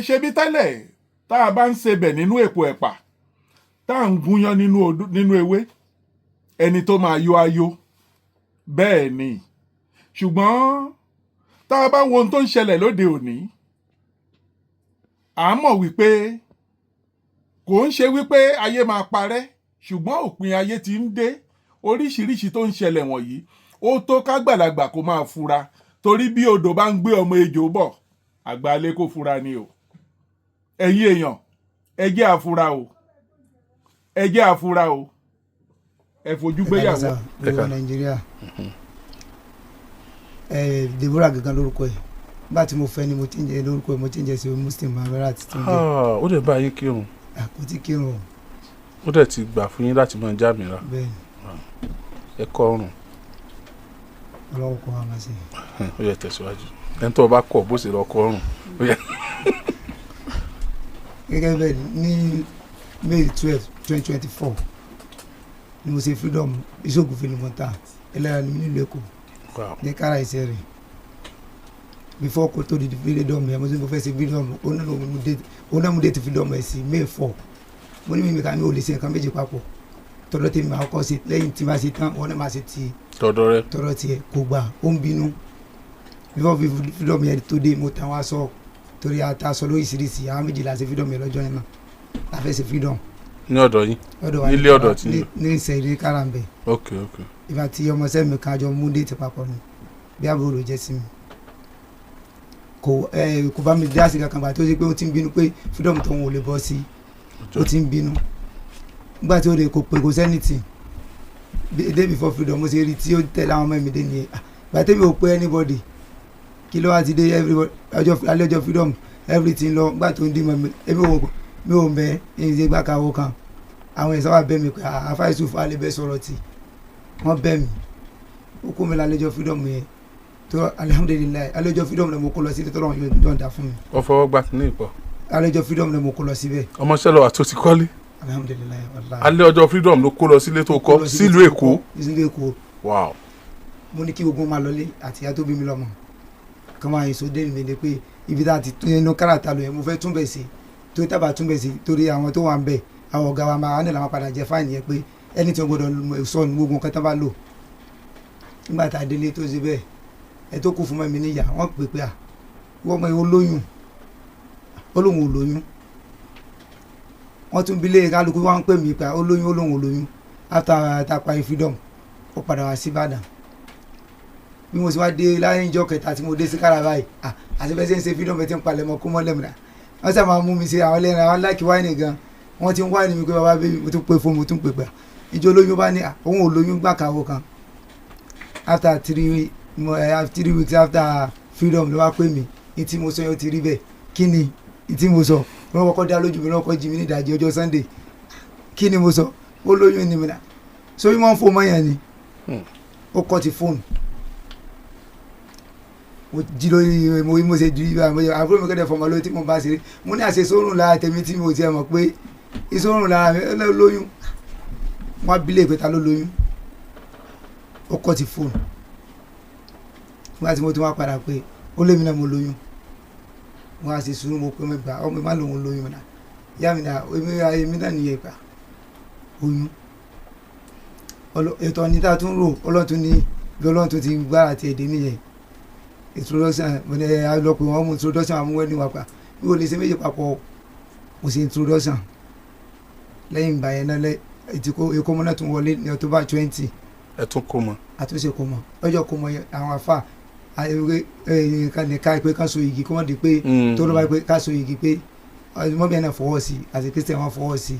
ṣebí tẹ́lẹ̀ tá a bá ń sebẹ̀ nínú èpo ẹ̀pà tá à ń gúnyán nínú ewé ẹni tó máa yó ayó bẹ́ẹ̀ ni ṣùgbọ́n tá a bá wo ohun tó ń ṣẹlẹ̀ lóde òní à ń mọ̀ wípé kò ń ṣe wípé ayé máa parẹ́ ṣùgbọ́n òpin ayé ti ń dé oríṣiríṣi tó ń ṣẹlẹ̀ wọ̀nyí ó tó kágbàlagbà kó máa fura torí bí odò bá ń gbé ọmọ ejò bọ̀ àgbálẹ̀ kó fura ni o ẹ̀yin èèyàn ẹ jẹ́ àfura o ẹ jẹ́ àfura o ẹ fojú gbéyàwó. ìwọ Nàìjíríà Deborah gangan lórúkọ ẹ bá tí mo fẹ́ ni mo ti ń jẹ lórúkọ ẹ mo ti ń jẹ sí Muslim Amara ti ń jẹ. ó dẹ̀ bá yín kírun. kò tí kírun o. ó dẹ̀ ti gbà fún yín láti máa já mìíràn. bẹ́ẹ̀ni. ẹ kọ́ ọrùn. ọlọ́wọ́ kọ́ wa máa ṣe. ó yẹ tẹ̀síwájú ẹni tó o bá kọ̀ bó ṣe lọ kọ́ ọrùn. gẹ́gẹ́ bẹ́ẹ̀ ní May 12, 2024 ni mo ṣe freedom ìṣògùn filimọ́ta ẹlẹ́ra ni mi nílùú Èkó ní kára ìṣe rẹ̀ before kó tó di freedom yẹn mo fẹ́ ṣe freedom onámu date freedom ẹ̀ sí May 4 mo ní mímí ká mi ò lè ṣe nǹkan méjì papọ̀ tọ́dọ̀ tèmi máa kọ́ sí lẹ́yìn tí máa ṣe tán wọn náà máa ṣe ti tọ́dọ̀ tiẹ̀ kò gbà ó ń bínú before freedom yẹn tó dé mo tàn wá sọ torí àtàsọ lóríṣiríṣi àwọn méjìlá ṣe freedom yẹn lọ́jọ́ yẹn náà la fẹ́ ṣe freedom. ní ọ̀dọ̀ yín nílé ọ̀dọ̀ tí yín. ní ìṣẹ̀rí káràmbẹ̀. ok. ìgbà tí ọmọ sẹ́mi kan jọ mú déètì papọ̀ ni bí àbúrò ló jẹ́ sí mi kò bá mi dá sí kankan bá tó ṣe pé ó ti ń bínú pé freedom tó ń wò lè bọ́ sí ó ti ń bínú nígbà tí ó lè kó pé kò sẹ́nìtì day before freedom mo ṣe rí tí ó tẹ̀lé àwọn ọmọ mi dé nìyẹn gbà tẹ́mi ò pé anybody kí ló wá ti dé everybody alẹ́ ọjọ́ freedom everything lọ gbà tó ń dín mọ́ mi ò mẹ́ ẹ̀yìn ṣe gbà káwọ́ kan àwọn ẹ̀sán wa bẹ́ mi pé àfáìsù fún alẹ́ bẹ́ sọ̀rọ̀ tì wọ́n bẹ́ mi ó kó mi lálẹ́jọ́ freedom yẹn tó alihamudulilayi alẹ́jọ́ freedom náà mo kó lọ sílé tó lọ́wọ́ yóò dá fún mi. wọ́n fọwọ́ gbà ní ìpọ̀. alẹ́jọ́ freedom náà mo kó lọ síbẹ̀. ọmọ sẹ́lọ̀ àti òtí kọ́lé. alihamudulilayi wàllayi. alẹ́ ọjọ́ freedom ló kó lọ sílé tó kọ́ sílùú Èkó. sílùú Èkó. wow. mo ní kí gbogbo máa lọlé àti ìyá tó bí mi lọ́mọ kọ́ máa èso dé mi lé pé ibi tá a ti tún inú káràtà lọ yẹn mo fẹ́ túnbẹ̀ sí tó tábà túnbẹ̀ sí torí àwọn tó wà ń bẹ̀ àwọn ọ̀gá wa máa ní làwọn padà jẹ fáìní yẹn pé ẹni tí wọ́n gbọ́dọ̀ sọ ní gbogbo nǹkan tó bá lò nígbà tá a délé tó ṣe bẹ́ẹ̀ ẹ tó kù fún mọ́ mi níyà wọ́n pè pé wọ́n mọ olóyún olóhùn olóyún wọ́n tún bí lé kálukú wọ́n ń pè mí pé olóyún olóhùn olóyún after àtàpá freedom ó padà wá sí Ìbàdàn bí mo sì wá dé láyé ìjọ kẹta tí mo dé sí kára báyìí àti bẹ́ẹ̀ ṣe ń ṣe freedom ẹ̀ ti ń palẹ̀ mọ́ kó mọ́ lẹ́mìnira wọ́n sábà máa mú mi ṣe àwọn lẹ́rìn àwọn láìkí wáìnì gan wọ́n ti ń wáìnì mi pé bàbá bẹ́ẹ̀ mo tún pè fún mo tún pè gbà ìjọ olóyún bá ní òun ò lóyún gbà káwọ́ kan after 3 weeks after freedom ló wá pè mí ìtí mo sọ yẹn ó ti rí bẹ́ẹ̀ kí ni ìtí mo sọ wọ́n kọ́kọ́ dá lójú mi lọ́kọ́ jí mi ní ìdajì ọjọ́ Sunday kí ni mo sọ ó lóyún ni mi náà so bí wọ́n ń fò mọ́ yẹn ni ó kọ́ ti fóònù mo jí lórí mo ṣe ju ibà àbúrò mi kẹ́dẹ̀ fọmọ lórí tí mo bá ṣeré mo ní àṣẹ sórùn lára tèmi tí mo ti ẹ̀ mọ̀ pé ìsórùn lára mi lóyún wọ́n á bílẹ̀ ìpẹ́ta ló lóyún ó kọ́ ti fóònù nígbà tí mo ti wá padà pé ó lé mi náà mo lóyún wọ́n á ṣe sùúrù mo pé mi gbà ọmọ mi má lòun lóyún mi náà ìyá mi náà èmi náà nìyẹn gbà oyún ètò ọ̀nì tá a tún rò ọlọ́tún ní bí ọlọ́run tó ti gbára ti èdè nìyẹn introduction mo ní alọ́pẹ̀ wọn mú introduction àmúwẹ́ ní wàpá bí o lè ṣe méjì papọ̀ mo ṣe introduction lẹ́yìn ìgbà yẹn náà èkó mọ́ náà tún wọlé ní October 20. ẹ tún kó mọ. àtúnṣe kó mọ lọ́jọ́ kó mọ àwọn afa nìka ìpè ká so igi kó mọ̀ di pé tó ló bá pé ká so igi pé mọ́bí ẹ̀ náà fọwọ́ sí àti Christian wọn fọwọ́ sí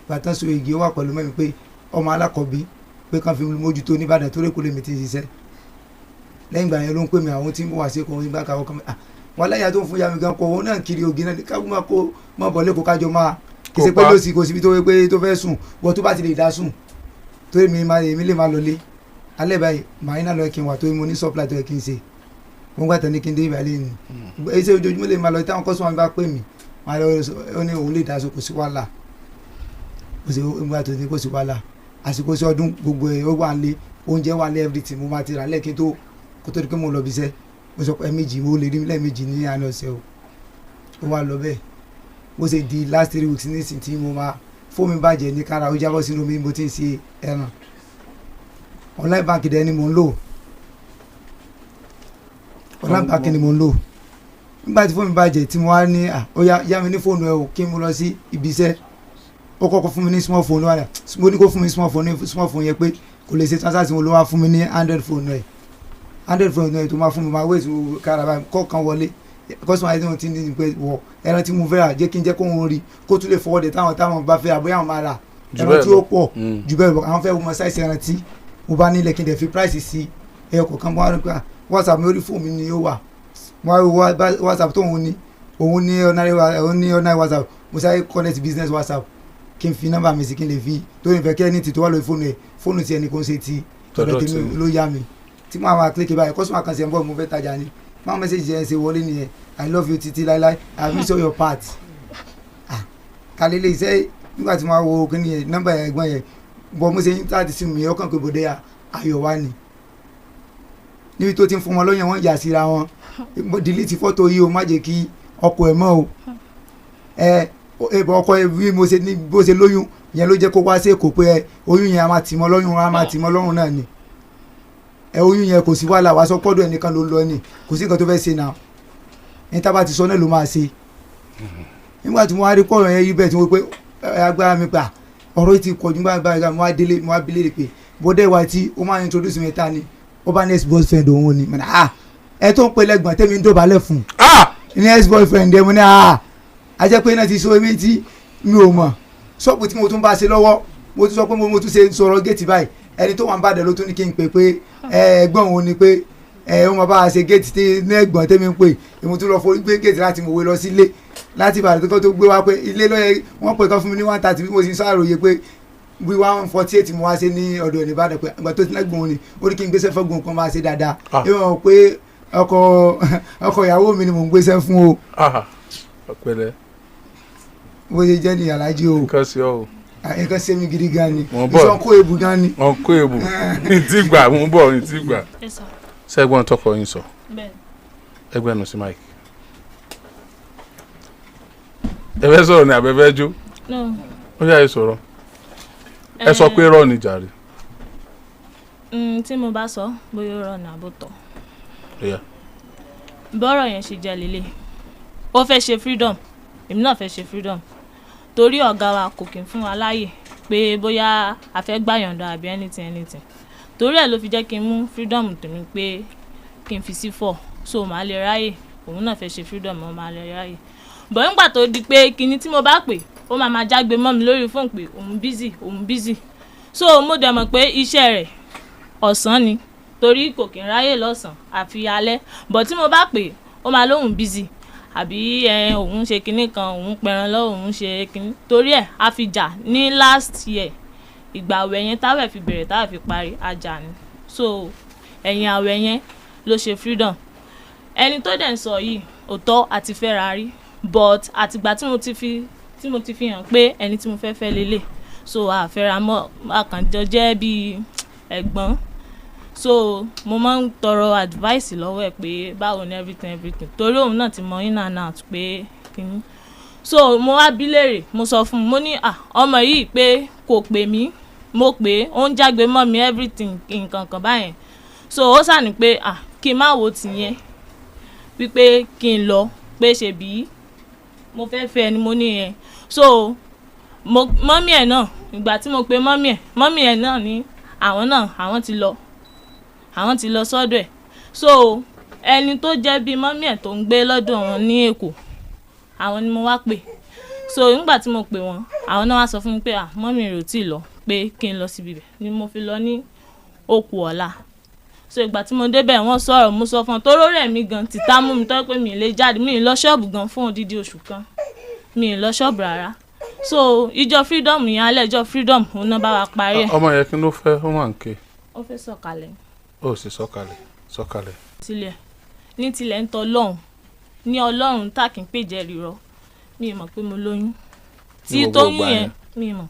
bàtà so igi ó wà pẹ̀lú mẹ́mi pé ọmọ alákọ̀ọ́bí pé kàn fi mójútó nìbàdàn tó lè kó lè mi ti ṣiṣẹ́ lẹ́yìn ìgbà yẹn ló ń pè mí àwọn tí mo wà sí ẹ̀kọ́ ìgbà kàwọ́ kan wọn láyà tó ń fún ya mi gan kọ òun náà kiri ògì náà káwọn máa kó máa bọ̀ lẹ́kọ̀ọ́ kájọ máa kì í ṣe pé lọ́sì kò síbi tó wé pé tó fẹ́ sùn wọ́n tó bá ti lè dá sùn tó èmi lè máa lọlé alẹ́ báyìí màá iná lọ kí n wà tó mo ní supply tó yẹ kí n ṣe mo gbà tán ní kí n dé ìbàlẹ̀ ni ẹsẹ̀ ojoojúmọ́ lè máa lọ táwọn kọ́sùn wọn bá pè mí màá lọ ó ní òun lè dá sùn kò sí wàhálà kò sí ìgbà tó ní kò sí wàhálà àsìkò sí ọdún gbogbo ẹ̀ ó wà lé oúnjẹ wà lé everything mo máa ti rà lẹ́ẹ̀kí tó kó tó di pé mo lọ bí iṣẹ́ mo sọ pé ẹ̀ẹ̀mejì mo lè rí lẹ́ẹ̀mejì ní àná ọ̀sẹ̀ o ó wá lọ bẹ́ẹ̀ bó ṣe di last 3 weeks nísìnyí tí mo máa fóònù mi bàjẹ́ ní kára ó jábọ́ sínú mi bó ti ń ṣe ẹran online bank dẹ̀ ni mò ń lò online bank ni mò ń lò nígbà tí fóònù mi bàjẹ́ tí mo wá ní ó yá mi ní fóònù ẹ o kí n mú lọ sí ibi iṣẹ́ ó kọ́kọ́ fún mi ní small phone wàdà mo ní kó fún mi small phone yẹn pé kò lè ṣe transaction mo ló wá fún mi ní 100 phone ẹ̀ 100 phone ẹ̀ tó máa fún mi máa wait kára báyìí kọ́ọ̀kan wọlé customer yẹn ti ní pé wọ ẹran tí mo fẹ́ rà jẹ́ kí n jẹ́ kó wọn rí kó tún lè fọwọ́ de táwọn bá fẹ́ àbóyá àwọn máa rà ẹran tí ó pọ̀ jù bẹ́ẹ̀ lọ àwọn fẹ́ wọ́n size ẹran tí mo bá nílẹ̀ kí n dẹ̀ fi price sí ẹyọ kọ̀ọ̀kan mo wá rí pé WhatsApp mi orí fóònù mi ni ó wà mo wá WhatsApp tó òun ní ọ̀nà WhatsApp mo sáré connect business WhatsApp kí n fi nọ́mbà mi sí kí n lè fi tó ní fẹ́ kí ẹni tí tó wà lórí fóònù tí ẹni kò ń ṣe ti ọ̀dọ̀ tèmi ló yá mi tí mo àwọn àkílẹ̀kẹ̀ báyìí customer kan ṣe ń bọ̀ mo fẹ́ tajà ni máa message yẹn ṣe wọlé nìyẹn I love you títí láíláí I miss all your part kàlélẹ̀ iṣẹ́ nígbà tí mo wo kí ni nọ́mbà ẹ̀gbọ́n yẹn bọ́ mo ṣe ń tàdí sí mi ọkàn pé bòde ayọ̀ wá ni níbi tó ti ń fún wọn lọ́yàn wọn yà síra wọn delete fọ́tò yìí o má jẹ́ kí ọkọ ẹ̀ mọ́ o ọkọ ẹ̀ bí mo ṣe ní bó ṣe lóyún yẹn ló jẹ́ kó wá sí èkó pé oyún yẹn a máa tì mọ́ lọ́rùn náà ni oyún yẹn kò sí wàhálà wàá sọ pọ́dọ̀ ẹnìkan ló lọ ni kò sí nǹkan tó fẹ́ ṣe náà ní tábà ti sọ náà ló máa ṣe nígbà tí mo wá rí kọ́ọ̀rọ̀ yẹn yí bẹ́ẹ̀ tí mo pé agbára mi pa ọ̀rọ̀ yìí ti kọ̀ ju gbàgbà mo wá délé mo wá bilé rè pé bọ́dẹ̀ wa tí ó máa ń introduce mi ta ni ó bá ní ex boyfriend òun ni ẹ tó ń pe lẹ́gbọ̀n tẹ́mi ń dọ̀bálẹ̀ fún ní ex boyfriend ẹ mo ní ajẹ́ pé náà ti sọ èmi tí mi ò mọ̀ ṣọ́ọ̀bù tí mo tún bá ṣe lọ́wọ́ mo tún sọ pé mo tún ṣe sọ̀rọ̀ géètì báyìí ẹni tó wà ń bàdàn ló tún ní kí n pè pé ẹ̀gbọ́n òun ni pé ó máa bá a ṣe géètì tí ní ẹ̀gbọ́n tẹ́mi ń pè èmi tún lọ forí gbé géètì láti mọ̀wé lọ sílé láti ìbàdàn tó gbé wá pé ilé lọ́yẹ wọ́n pè kán fún mi ní 130 bí mo sì ń sàròyé pé bí 148 mo wá ṣe ní ọ̀dọ̀ ní ìbàdàn pé àgbà tó ti lẹ́gbọ̀n òun ni ó ní kí n gbéṣẹ́ fọ́gbọ̀n kan máa ṣe dáadáa ìwọ̀n pé ọkọ ìyàwó mi ni mò ń gbéṣẹ́ fún o. ọpẹlẹ. bó ṣe jẹ́ ní alájí o. nǹkan sí ọ o. nǹkan ṣe mí gidi gan ni. ìṣàn kó ebu gan ni. wọn kó ebu ní ti gbà mo ń bọ̀ ní ti gbà. sẹ́gbọ́n tọkọ yín sọ. ẹgbẹ́ nu sí mike. ẹ fẹ́ sọ̀rọ̀ ní abẹ́fẹ́ jó. ó yà ẹ sọ̀rọ̀. ẹ sọ pé rọ ni jàre. tí mo bá sọ bóyá ó rọ ní àbótọ́. bọ́rọ̀ yẹn ṣe jẹ́ lélẹ̀ ó fẹ́ ṣe freedom èmi náà fẹ́ ṣe freedom torí ọ̀gá wa kò kí n fún wa láàyè pé bóyá a fẹ́ gbàyànjọ àbí anything torí ẹ̀ ló fi jẹ́ kí n mú freedom tèmi pé kí n fi sí 4 so màá lè ráyè òun náà fẹ́ ṣe freedom mo máa lè ráyè bọ̀ nígbà tó di pé kinní tí mo bá pè ó máa jágbe mọ́ mi lórí fóònù pé òun busy so mo dẹ̀ mọ̀ pé iṣẹ́ rẹ̀ ọ̀sán ni torí kò kí n ráyè lọ́sàn àfi alẹ́ bọ̀ tí mo bá pè ó máa lóhùn busy àbí òun ṣe kinní kan òun pẹran lọ òun ṣe kinní torí ẹ̀ a fi jà ní last year ìgbà àwẹ̀ yẹn táwẹ̀ fi bẹ̀rẹ̀ táwẹ̀ fi parí ajá ni so ẹ̀yìn àwẹ̀ yẹn ló ṣe freedom ẹni tó dẹ̀ ń sọ yìí òótọ́ àti fẹ́ra rí but àtìgbà tí mo ti fi hàn pé ẹni tí mo fẹ́ lélẹ̀ so àfẹ́ra mọ́ àkànjọ jẹ́ bíi ẹ̀gbọ́n so mo máa ń tọrọ advice lọ́wọ́ ẹ̀ pé báwo ni everything torí òun náà ti mọ in and out pé kíní so mo wá bí léèrè mo sọ fún un mo ní ọmọ yìí pé kò pè mí mo pé ó ń jágbe mọ́ mi everything nǹkan kan báyẹn so ó sàní pé kí n má wo tìyẹn wípé kí n lọ pé ṣe bí mo fẹ́ ẹni mo ní yẹn so mọ́mí ẹ̀ náà ìgbà tí mo pe mọ́mí ẹ̀ náà ní àwọn ti lọ sọ́dọ̀ ẹ̀ so ẹni tó jẹ́ bíi mọ́mí ẹ̀ tó ń gbé lọ́dọ̀ wọn ní Èkó àwọn ni mo wá pè so nígbà tí mo pè wọ́n àwọn náà wá sọ fún mi pé mọ́mí rẹ̀ ò tí ì lọ pé kí n lọ síbi bẹ̀ ni mo fi lọ ní òkú ọ̀la so ìgbà tí mo débẹ̀ wọ́n sọ̀rọ̀ mo sọ fún un tó rẹ̀ mí gan tìta mú mi tọ́ pé mi ì lè jáde mi ì lọ ṣọ́ọ̀bù gan fún odidi oṣù kan mi ì lọ ṣọ́ọ̀bù rárá so ìjọ freedom yẹn alẹ́ ìjọ freedom òun náà bá wa parí ẹ̀. ọmọ yẹn kí ló fẹ́ ó máa ń ké. ó fẹ́ sọ̀kalẹ̀. ó sì sọ̀kalẹ̀. tilẹ̀ ń tọ́ lọ́hùn ní Ọlọ́run tá kì í pèjẹ́ rírọ mi ì mọ̀ pé mo lóyún tí tóyún yẹn mi ì mọ̀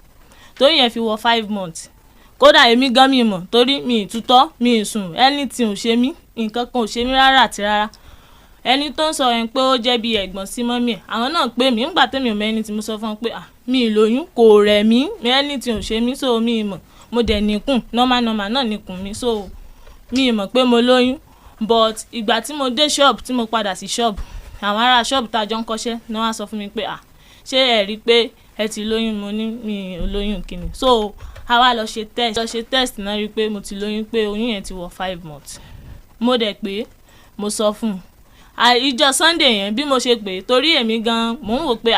tóyún yẹn fi wọ 5 months kódà èmi gan mi mọ̀ torí mi ì tutọ́ mi ì sùn anything ò ṣe mí nǹkan kan ò ṣe mí rárá àti rárá ẹni tó ń sọ yẹn pé ó jẹ́ bí ẹ̀gbọ́n sí mọ́mí ẹ̀ àwọn náà pé mi ńgbà tẹ́mi ò mẹ́ni tí mo sọ fún wọn pé mi ì lóyún kò rẹ̀ mí ẹni tí ò ṣe mí so mi ì mọ̀ mo dẹ̀ níkùn normal náà níkùn mi so mi ì mọ̀ pé mo lóyún but ìgbà tí mo dé shop tí mo padà sí shop àwọn ará shop tá a jọ ń kọ́ṣẹ́ ni wọ́n á sọ fún mi pé ṣé ẹ rí i pé ẹ ti lóyún mo ní mi ò lóyún kíni so a wá lọ ṣe test náà rí i pé mo ti lóyún pé oyún yẹn ti wọ 5 months mo dẹ̀ pé mo sọ fún un ìjọ Sunday yẹn bí mo ṣe pé torí èmi gan mò ń wò pé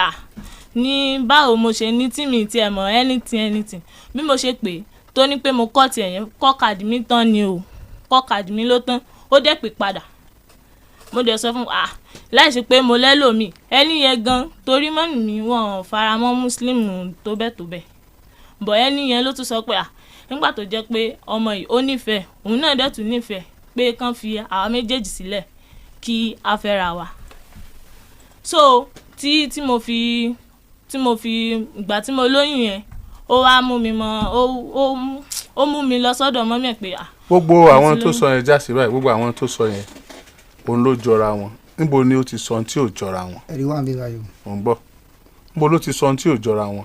ní báwo mo ṣe ní tí mi tiẹ̀ mọ̀ anything bí mo ṣe pé tó ní pé mo kọ́ tiẹ̀ yẹn kọ́ kàdí mi tán ni o kọ́ kàdí mi ló tán ó dẹ̀ pè padà mo dẹ̀ sọ fún láìsí pé mo lẹ́lòmíì ẹni yẹn gan torí mọ́mì mi wọ́n faramọ́ Muslim tó bẹ́ẹ̀ bọ̀ ẹni yẹn ló tún sọ pé nígbà tó jẹ́ pé ọmọ yìí ó nífẹ̀ẹ́ òun náà dẹ̀ tún nífẹ̀ẹ́ pé kán fi àwa méjèèjì sílẹ̀ kí a fẹ́ra wa so tí mo fi ìgbà tí mo lóyún yẹn ó wá mú mi ó mú mi lọ sọ́dọ̀ mọ́mì ẹ̀ pé gbogbo àwọn tó sọ yẹn jásí báyìí gbogbo àwọn tó sọ yẹn òun ló jọra wọn níbo ni ó ti sọ tí ò jọra wọn. ẹ̀rí wà mí báyìí. ò ń bọ̀ níbo ló ti sọ tí ò jọra wọn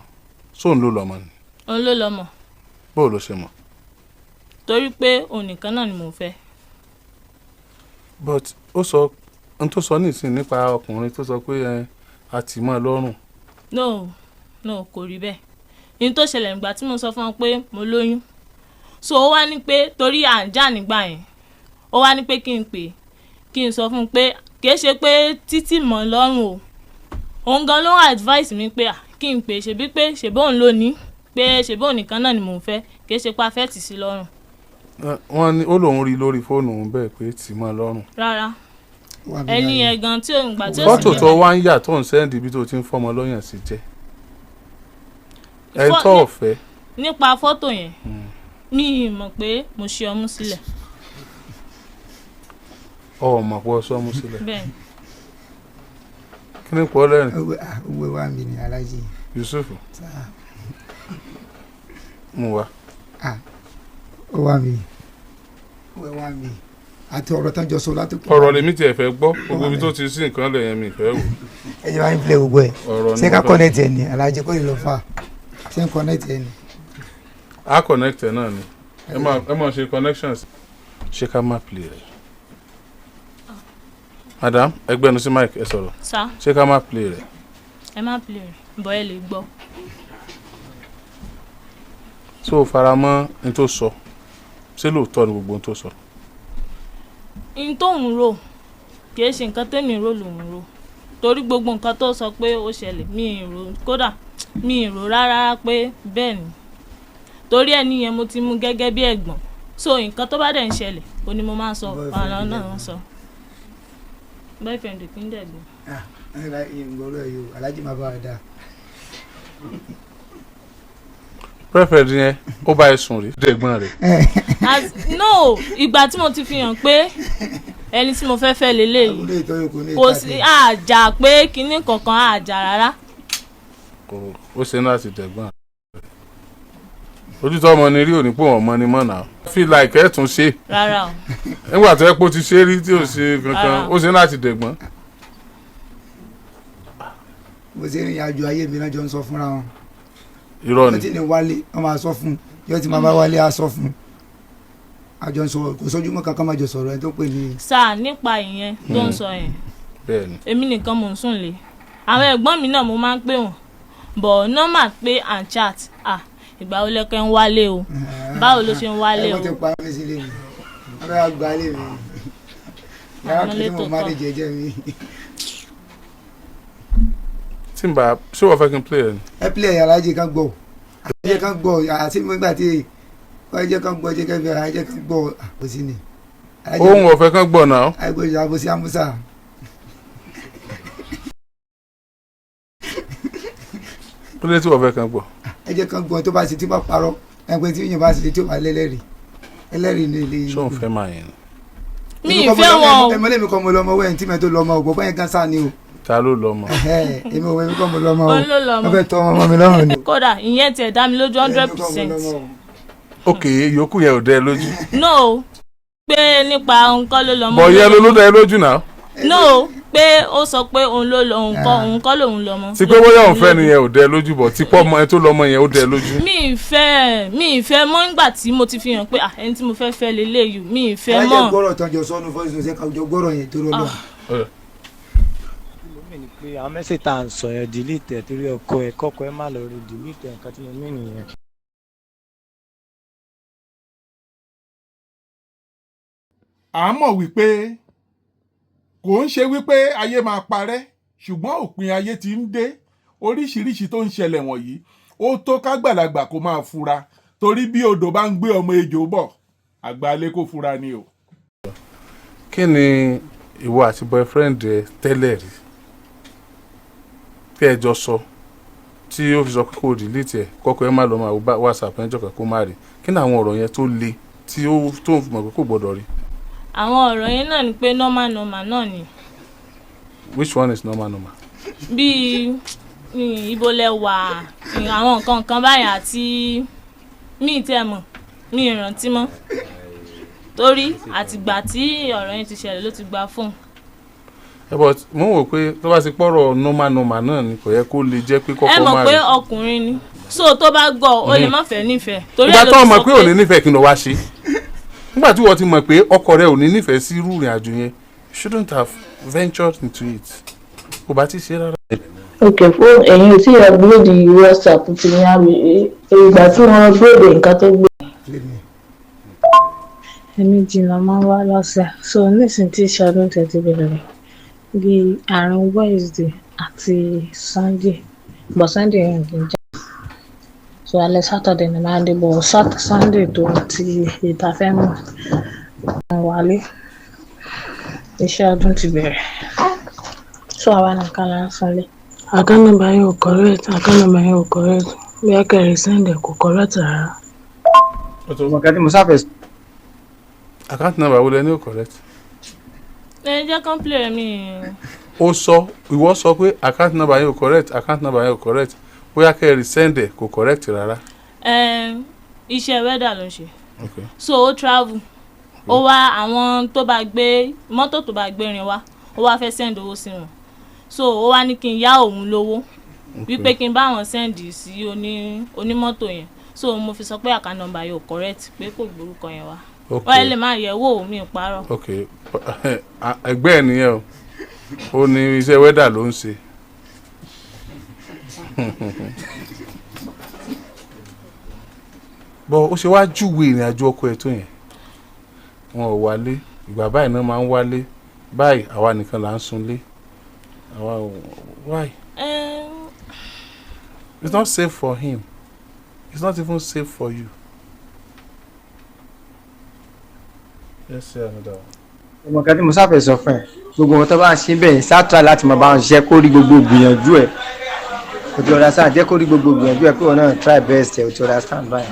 sóun ló lọ́mọ ni. òun ló lọ́mọ. bóò ló ṣe mọ̀. torí pé òun nìkan náà ni mò ń fẹ́. but ó sọ ohun tó sọ nísìnyí nípa ọkùnrin tó sọ pé a tì mọ́ ẹ lọ́rùn. no kò rí bẹ́ẹ̀ ní tó ṣẹlẹ̀ nígbà tí mo sọ fún wọn pé mo lóyún so ó wá ní pé torí à ń jà nígbà yẹn ó wá ní pé kí n sọ fún un pé kì í ṣe pé títì mọ́ lọ́rùn o òun gan ló advice mi pé kí n pè ṣebí pé ṣebí òun ló ní pé ṣebí òun nìkan náà ni mò ń fẹ́ kì í ṣe pé a fẹ́ tì sí lọ́rùn. wọ́n ní ó lóun rí lórí fóònù òun bẹ́ẹ̀ pé tì mọ́ lọ́rùn. rárá ẹni yẹn gan tí òun gbà tí ó sì fọ́tò tó wá ń yà tó ń sẹ́ndì ibi tó ti ń fọmọ lọ́yàn sí jẹ́ ẹ̀ tó ọ̀fẹ́. nípa fọ́tò yẹn mi mọ̀ pé mo ṣe ọmú sílẹ̀. mọ̀ pé ọsọ ọmú sílẹ̀. bẹ́ẹ̀. kí ni pọ̀ lẹ́rìn. owó wa mi ni Alhaji. Yusuf. mú wa. ó wà mí àti ọ̀rọ̀ tán jọ sọ látòkè. ọ̀rọ̀ lèmi tiẹ̀ fẹ́ gbọ́ gbogbo ibi tó ti sí nǹkan lẹ̀ yẹn mi fẹ́ wò. ẹ jẹ́ wá ń filẹ̀ gbogbo ẹ̀ ṣé ká connect ẹ̀ ní Alhaji kò lè lọ fà ṣé ń connect ẹ̀ ní. a connect ẹ̀ náà ni ẹ máa ṣe connections. ṣé ká má play rẹ̀. madam ẹgbẹ́nu sí mike ẹ sọ̀rọ̀. sá. ṣé ká má play rẹ̀. ẹ má play rẹ̀ bọ́ ẹ lè gbọ́. so faramọ́ n tó sọ ṣé lóòótọ́ ni gbogbo n tó sọ. n tó ń rò kìí ṣe nǹkan tẹ́mi rò lòun rò torí gbogbo nǹkan tó sọ pé ó ṣẹlẹ̀ mi ì rò kódà mi ì rò rárá pé bẹ́ẹ̀ ni torí ẹni yẹn mo ti mú gẹ́gẹ́ bí ẹ̀gbọ́n so nǹkan tó bá dẹ̀ ń ṣẹlẹ̀ ó ní mo máa ń sọ ọ̀rọ̀ náà ń sọ boyfriend kì í dẹ̀gbọ́n. ìgbọ́rọ̀ ẹ̀ yóò Alhaji máa bá wa dáa. boyfriend yẹn ó bá ẹ sùn rí dẹ̀gbọ́n rẹ̀. no ìgbà tí mo ti fi hàn pé ẹni tí mo fẹ́ lélẹ́yìí kò sí àjà pé kinní kankan àjà rárá. ó ṣe náà ti dẹ̀gbọ́n ojú tó ọmọ ni rí òní pò wọ́n mọ́ ni mọ́ náà feel like ẹ̀ tún ṣe. rárá o. nígbà tó ẹ pé ó ti ṣe rí tí ò ṣe kankan ó ṣe náà ti dẹ̀gbọ́n. bó ṣe rìn àjò ayé mi náà jọ ń sọ fúnra wọn. irọ́ ni. yóò ti ní wálé wọ́n máa sọ fún un yóò ti máa bá wálé á sọ fún un. àjọ ń sọ kò sójúmọ́ kankan máa jọ sọ̀rọ̀ ẹni tó pè ní. sáà nípa ìyẹn tó ń sọ yẹn bẹ́ẹ̀ni èmi nìkan mò ń sùn lé àwọn ẹ̀gbọ́n mi náà mo máa ń pè wọ́n bọ̀ normal pé and chat ìgbà wo lẹ́kẹ́ ń wálé o báwo ló ṣe ń wálé o. ẹ wọ́n ti pa mí sílé mi wọ́n bá gba ilé mi yàrá kí ni mo máa lè jẹjẹ mi. tí n bá ṣé wọ́n fẹ́ kí n play ẹ̀ ni. ẹ play ẹ̀ Alhaji kan gbọ́ Alhaji kan gbọ́ àti nígbà tí wọ́n jẹ́ kan gbọ́ jẹ́ kẹ́ fi Alhaji kan gbọ́ àbòsí ni. ohun ọ̀fẹ́ kan gbọ́ náà. àìgbọ́jọ àbòsí àmúṣà. ó lé tí wọ́n fẹ́ kan gbọ́. ẹ jẹ́ kan gbọ́ tó bá ṣe tí bá parọ́ ẹgbẹ́ tí yìnyín bá ṣe tí ó bá lẹ́lẹ́rìí ẹlẹ́rìí ní ilé yìí. ṣé òun fẹ́ máa yẹn. mi ì fẹ́ wọn o. ẹmọlẹ́ mi kọ́ mo lọ́mọ wẹ́n tí mi tó lọ́mọ ògbó báyẹn gan sáà ni o. ta ló lọ́mọ. èmi ò wẹ́ mi kọ́ mo lọ́mọ o. òun ló lọ́mọ. wọ́n fẹ́ tọ́ ọmọ mi lọ́rùn ni. kódà ìyẹn tiẹ̀ dá mi lójú 100%. ok yòókù yẹn ò dẹ́ lójú. no pé nípa nǹkan ló lọ́mọ. bọ̀ yẹn ló dẹ́ lójú náà. no pé ó sọ pé òun ló lọ òun kọ́ lòun lọ mọ́. ti pé bóyá òun fẹ́ nìyẹn ò dẹ lójú bọ̀ tí pọ́ ọmọ ẹ tó lọ́mọ yẹn ó dẹ lójú. mi ì fẹ́ mọ́ nígbà tí mo ti fi hàn pé ẹni tí mo fẹ́ lélẹ́yìí mi ì fẹ́ mọ́. ẹ jẹ́ gbọ́rọ̀ tán jọ sọ́nù fọ́ọ̀sì ṣe ká jọ gbọ́rọ̀ yẹn tó lọ́lọ́. pé àwọn mẹ́sẹ̀ tá à ń sọ yẹn delete ẹ̀ torí ọkọ ẹ̀ kọ́kọ́ ẹ̀ má lọ rí delete ẹ̀ nǹkan tí mo mí nìyẹn. à ń mọ̀ wípé kò ń ṣe wípé ayé máa parẹ́ ṣùgbọ́n òpin ayé ti ń dé oríṣiríṣi tó ń ṣẹlẹ̀ wọ̀nyí ó tó kágbàlagbà kó máa fura torí bí odò bá ń gbé ọmọ ejò bọ̀ àgbálẹ̀ kó fura ni o. kí ni ìwọ àti boyfriend ẹ tẹ́lẹ̀ rí tí ẹ jọ sọ tí ó fi sọ pé kò delete ẹ kọ́kọ́ ẹ má lọ máa wo WhatsApp ẹ jọ̀kọ̀ kó má rí kí ni àwọn ọ̀rọ̀ yẹn tó le tí ó tó ń fi mọ̀ pé kò gbọ́dọ̀ rí. àwọn ọ̀rọ̀ yẹn náà ni pé normal náà ni. which one is normal? bíi ibo lẹ wà àwọn nǹkan báyìí àti mi tẹ́ mọ̀ mi ìrántí mọ́ torí àtìgbà tí ọ̀rọ̀ yẹn ti ṣẹlẹ̀ ló ti gba fóònù. but mo wò pé tó bá ti pọ̀rọ̀ normal náà ni kò yẹ kó lè jẹ́ pé kọ́kọ́ máa rí. ẹ mọ̀ pé ọkùnrin ni so tó bá gọ̀ ó lè má fẹ́ nífẹ̀ẹ́. ìgbà tó mọ̀ pé ò ní nífẹ̀ẹ́ kí n lọ wá ṣe nígbà tí wọ́n ti mọ̀ pé ọkọ rẹ ò ní nífẹ̀ẹ́ sí irú ìrìn àjò yẹn you shouldn't have ventured into it kò bá ti ṣe rárá. ok fún ẹ̀yin tí ẹ upload WhatsApp ti ní àmì ìgbà tí wọ́n upload nǹkan tó gbé. ẹni jìnnà máa ń wá lọ́sẹ̀ so nísìnyí tí ṣàdún tẹ̀tí bẹ̀rẹ̀ bí àárín Wednesday àti Sunday but Sunday yẹn kì í jà so alẹ́ Saturday ni máa ń dé bọ̀ Sunday tó ti ìtafẹ́mọ̀ wálé iṣẹ́ ọdún ti bẹ̀rẹ̀ so àwa nìkan là ń sanlé. account number yẹn ò correct bí akẹ́rẹ́ send kò correct rárá. ọmọkẹ́ tí mo sáfẹ́. account number wo lẹ ní ò correct. ẹ jẹ́ kán play mi. ó sọ ìwọ sọ pé account number yẹn ò correct bóyá kẹ́rẹ́ send kò correct rárá. iṣẹ́ wẹ́dà ló ń ṣe so ó travel ó wá àwọn tó bá gbé mọ́tò tó bá gbé rin wá ó wá fẹ́ send owó sí wọn so ó wá ní kí n yá òun lówó wípé kí n bá wọn send sí onímọ́tò yẹn so mo fi sọ pé account number yóò correct pé kò gbórúkọ yẹn wá wọ́n lè máa yẹ̀ wò mí parọ́. ok ẹgbẹ́ ẹ̀ nìyẹn ó ní iṣẹ́ wẹ́dà ló ń ṣe. bọ́ ó ṣe wá júwe ìrìn àjò ọkọ ẹ̀ tó yẹn wọn ò wálé ìgbà báyìí náà máa ń wálé báyìí àwa nìkan là ń sunlé àwa ò why. It's not safe for him. It's not even safe for you. Let's say another one. ọmọkẹ́ tí mo sáfẹ́ sọ fún ẹ gbogbo wọn tó bá ń ṣe bẹ́ẹ̀ sátúrà láti máa bá wọn ṣiṣẹ́ kó rí gbogbo gbìyànjú ẹ̀ o ti understand jẹ́ kó rí gbogbo gbìyànjú ẹ̀ pé wọn náà try best ẹ̀ o ti understand báyìí.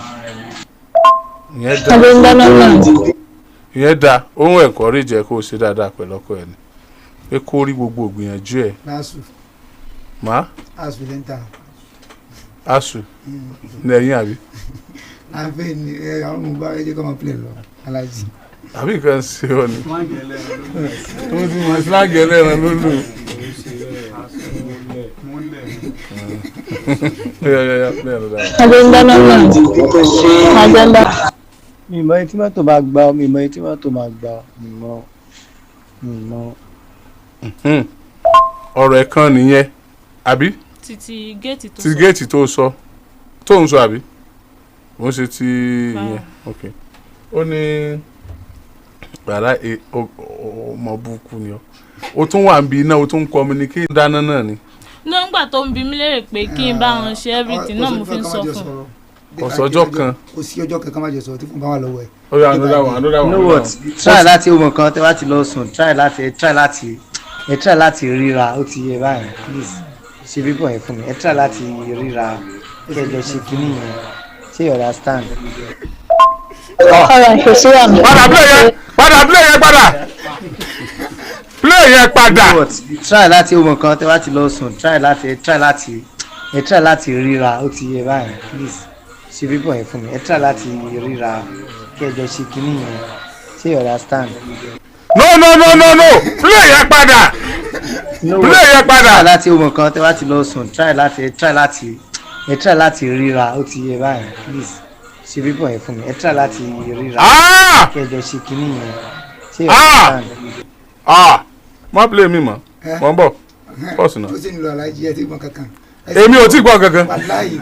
ìyẹn da ohun ẹ̀kọ́ rí jẹ́ kó o ṣe dáadáa pẹ̀lú ọkọ ẹ̀ ni pé kó rí gbogbo gbìyànjú ẹ̀. asu lẹ́ńtà. asu lẹ́yìn àbí. àfẹ́ ni àwọn ọmọ bá ẹjẹ́ kọ́ máa pilẹ̀ lọ alájí. àbí nǹkan ṣe ọ ni tó ti mọ síláàgì ẹlẹ́ran ló lò. mi mọ etí mọ́tò máa gbà ọ́ mi mọ etí mọ́tò máa gbà ọ́ mi mọ. ọ̀rọ̀ ẹ̀ kan nìyẹn àbí. títí géètì tó sọ. títí géètì tó sọ tó ń sọ àbí wọ́n ṣe ti yẹn ok ó ní gbàrà ọmọ burúkú ni ó tún wà ń bi iná ó tún ń communicate dáná náà ni. nígbà tó ń bi mí léèrè pé kí n bá wọn ṣe everything náà mo fi ń sọ fún un. ọ̀sọ́jọ́ kan. kò sí ọjọ́ kankan má jẹ sọ tí fún bá wà lọ́wọ́ ẹ̀. ó yà another one. you know what try láti ọmọ kan tẹ́ bá ti lọ sùn try láti ríra ó ti yẹ báyìí please ṣe bíbọ̀ yẹn fún mi ẹ try láti ríra kẹjọ ṣe kínní yẹn ṣé you understand. ọ̀rọ̀ ìṣesí àmì. padà play yẹn padà. try láti ọmọ kan tẹ́ bá ti lọ sùn try láti ríra ó ti yẹ báyìí please ṣe bíbọ̀ yẹn fún mi ẹ try láti ríra kẹjọ ṣe kínní yẹn ṣé you understand. no play yẹn padà play yẹn padà. láti ohun kan tẹ́ bá ti lọ sùn try láti ríra ó ti yẹ báyìí please ṣe bíbọ̀ yẹn fún mi ẹ try láti ríra kẹjọ ṣe kínní yẹn ṣé má play mi mọ́ wọ́n bọ̀ pọ́ọ̀sì náà. ó sì ń lo alájí ẹ ti gbọ́n kankan. èmi ò tí gbọ́ kankan. wàláyé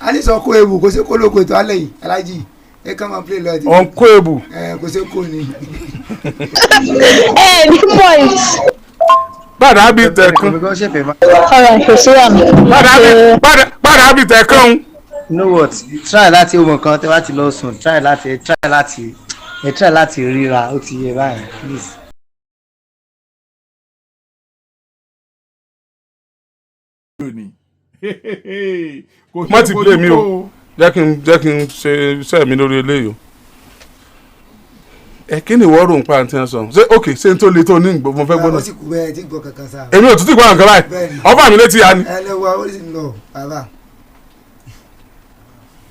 a ní sọ kó ewu kó ṣe kó lóko ètò alẹ́ yìí alájí ẹ kàn máa play lọ. ọ̀n kó ebu. kó ṣe kó ni. Ní point. Padà bí tẹ̀kún. Ọ̀rọ̀ kò sí àmì. Padà bí tẹ̀kún. You know what? Try láti ohun kan tẹ́ bá ti lọ sùn try láti ríra ó ti yẹ báyìí please. Má ti play mi o jẹ́ kí n ṣe iṣẹ́ mi lórí eléyìí o. Kí ni ìwọ rò ń pa àǹtí ẹ̀ sọ ṣé ok ṣé n tó le tó ní ìgbò mo fẹ́ gbọ́ náà. ó sì kú bẹ́ẹ̀ tí gbọ́ kankan sáà. Èmi ò tún ti gbọ́ nǹkan báyìí ọba mi létí ya ni. ẹ lọ́wọ́ ó sì ń lọ bàbá.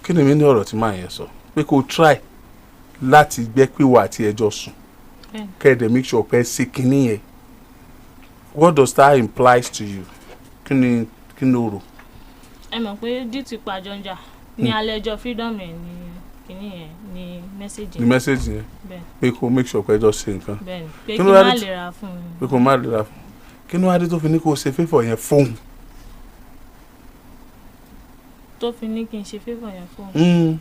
Kí ni mi ní ọ̀rọ̀ tí màá yẹn sọ pé kó try láti gbẹ́ pé wà àti ẹjọ́ sùn kẹ́ẹ̀dẹ̀ make sure pé ṣe kinní yẹn. What does that implies to you? Kí ni o rò? Ẹ mọ̀ pé duty pàjọ́njà ní alẹ́ ẹjọ́ freedom ẹ̀ ní kinní yẹn ní mẹ́sẹ̀gì yẹn. Ní mẹ́sẹ̀gì yẹn pé kó make sure pé ẹjọ́ ṣe nǹkan. Bẹ́ẹ̀ni pé kí má lè ra fún un. Pé kó má lè ra fún un. Kí ni wàá dé tó fi ní kó o ṣe favour yẹn fóun? Tó fi ní kí n ṣe favour yẹn fún un.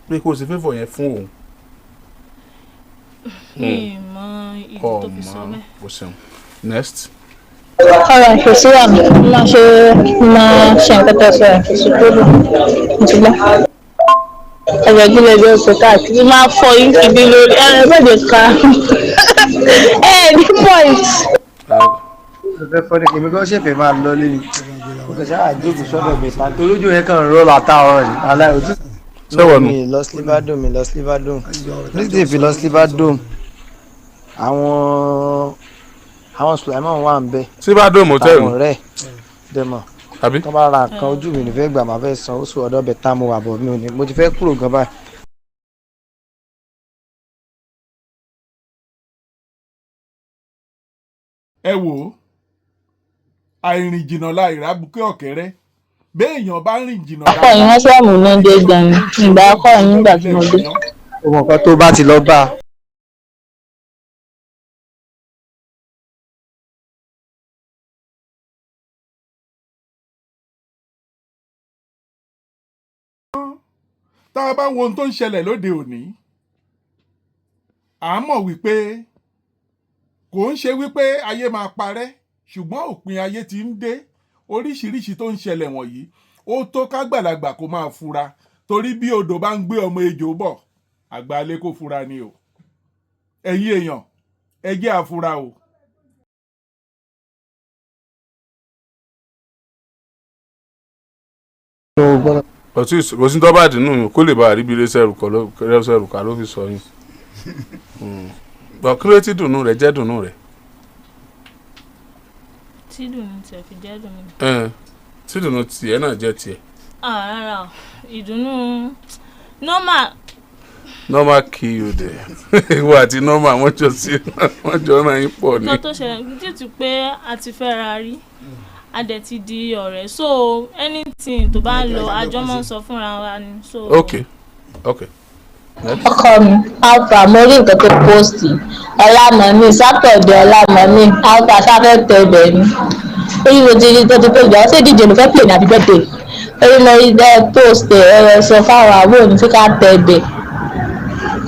Pé kó o ṣe favour yẹn fún òun. Mi mọ ìdí tó fi sọ bẹ́ẹ̀. O ṣeun. Next. Ọ̀rọ̀ kò sí àmì. Máa ṣe nǹkan tó ṣe àkíyèsí gbọ́dọ̀. Mo ti gbọ́. Ẹ̀rọ ìdílé bí ó ṣe káàkiri máa fọ ibi lórí ẹ̀rọ ìbẹ̀dẹ̀ ká. Ní point. Ọ̀fẹ́ fọ́ni kìí gan ṣèfẹ́ máa lọ lé ní ọkọ̀ sáà jókòó sọ́dọ̀ mi ta tó lójú yẹn kàn rọ́ látàárọ̀ ni aláìojú. Sẹ́wọ̀n nù. mi lọ Sliverdome nígbà tí lọ Sliverdome àwọn Sulaiman wà ń bẹ. Sliverdome hotel. àwọn ọ̀rẹ́ dẹ̀mọ̀ àbí. tó bá ra nǹkan ojú mi nífẹ̀ẹ́ gbà máa fẹ́ san oṣù ọ̀dọ́ bẹ̀ tá mo wà bọ̀ mi ò ní mo ti fẹ́ kúrò gan báyìí. ẹ wò ó àìrìn jìnnà la ìrábùkẹ́ ọ̀kẹ́rẹ́ béèyàn bá rìn jìnnà. Ọkọ yìí wọ́n ṣọ́ọ̀mù náà dé gan-an ìgbà ọkọ yìí nígbà tí mo dé. ohun nǹkan tó bá ti lọ bá a. tá a bá wo ohun tó ń ṣẹlẹ̀ lóde òní à ń mọ̀ wípé kò ń ṣe wípé ayé máa parẹ́ ṣùgbọ́n òpin ayé ti ń dé oríṣiríṣi tó ń ṣẹlẹ̀ wọ̀nyí ó tó kágbàlagbà kó máa fura torí bí odò bá ń gbé ọmọ ejò bọ̀ àgbálẹ̀ kó fura ni o ẹ̀yin èèyàn ẹ jẹ́ àfura o. kò sí tó bá dínú kó lè bá àríbi rẹ́sẹ̀rù ká ló fi sọ yín. Bọ̀ kí ló ti dùnú rẹ̀ jẹ́ dùnú rẹ̀. Tí dùnú tiẹ̀ fi jẹ́ dùnú. Tí dùnú tiẹ̀ náà jẹ́ tiẹ̀. Rárá o ìdùnnú normal kí o dẹ̀ ìwọ àti normal wọ́n jọ náà yín pọ̀ ni. nǹkan tó ṣẹlẹ̀ títí pé a ti fẹ́ ra rí a dẹ̀ ti di ọ̀rẹ́ so anything tó bá ń lọ àjọ máa ń sọ fúnra wa ni. ok. Ọkọ mi alpha mo rí nǹkan tó post ọlámọ̀mí sátọ̀dẹ̀ ọlámọ̀mí alpha sáfẹ́ tẹ̀bẹ̀ ni orí mo ti rí tó ti pé ìgbà ó sì díje ló fẹ́ pè ní àbíbẹ̀tẹ̀ orí mo rí bẹ́ẹ̀ post ẹ̀rọ sọ fáwọn àbúrò ní fíkà tẹ̀bẹ̀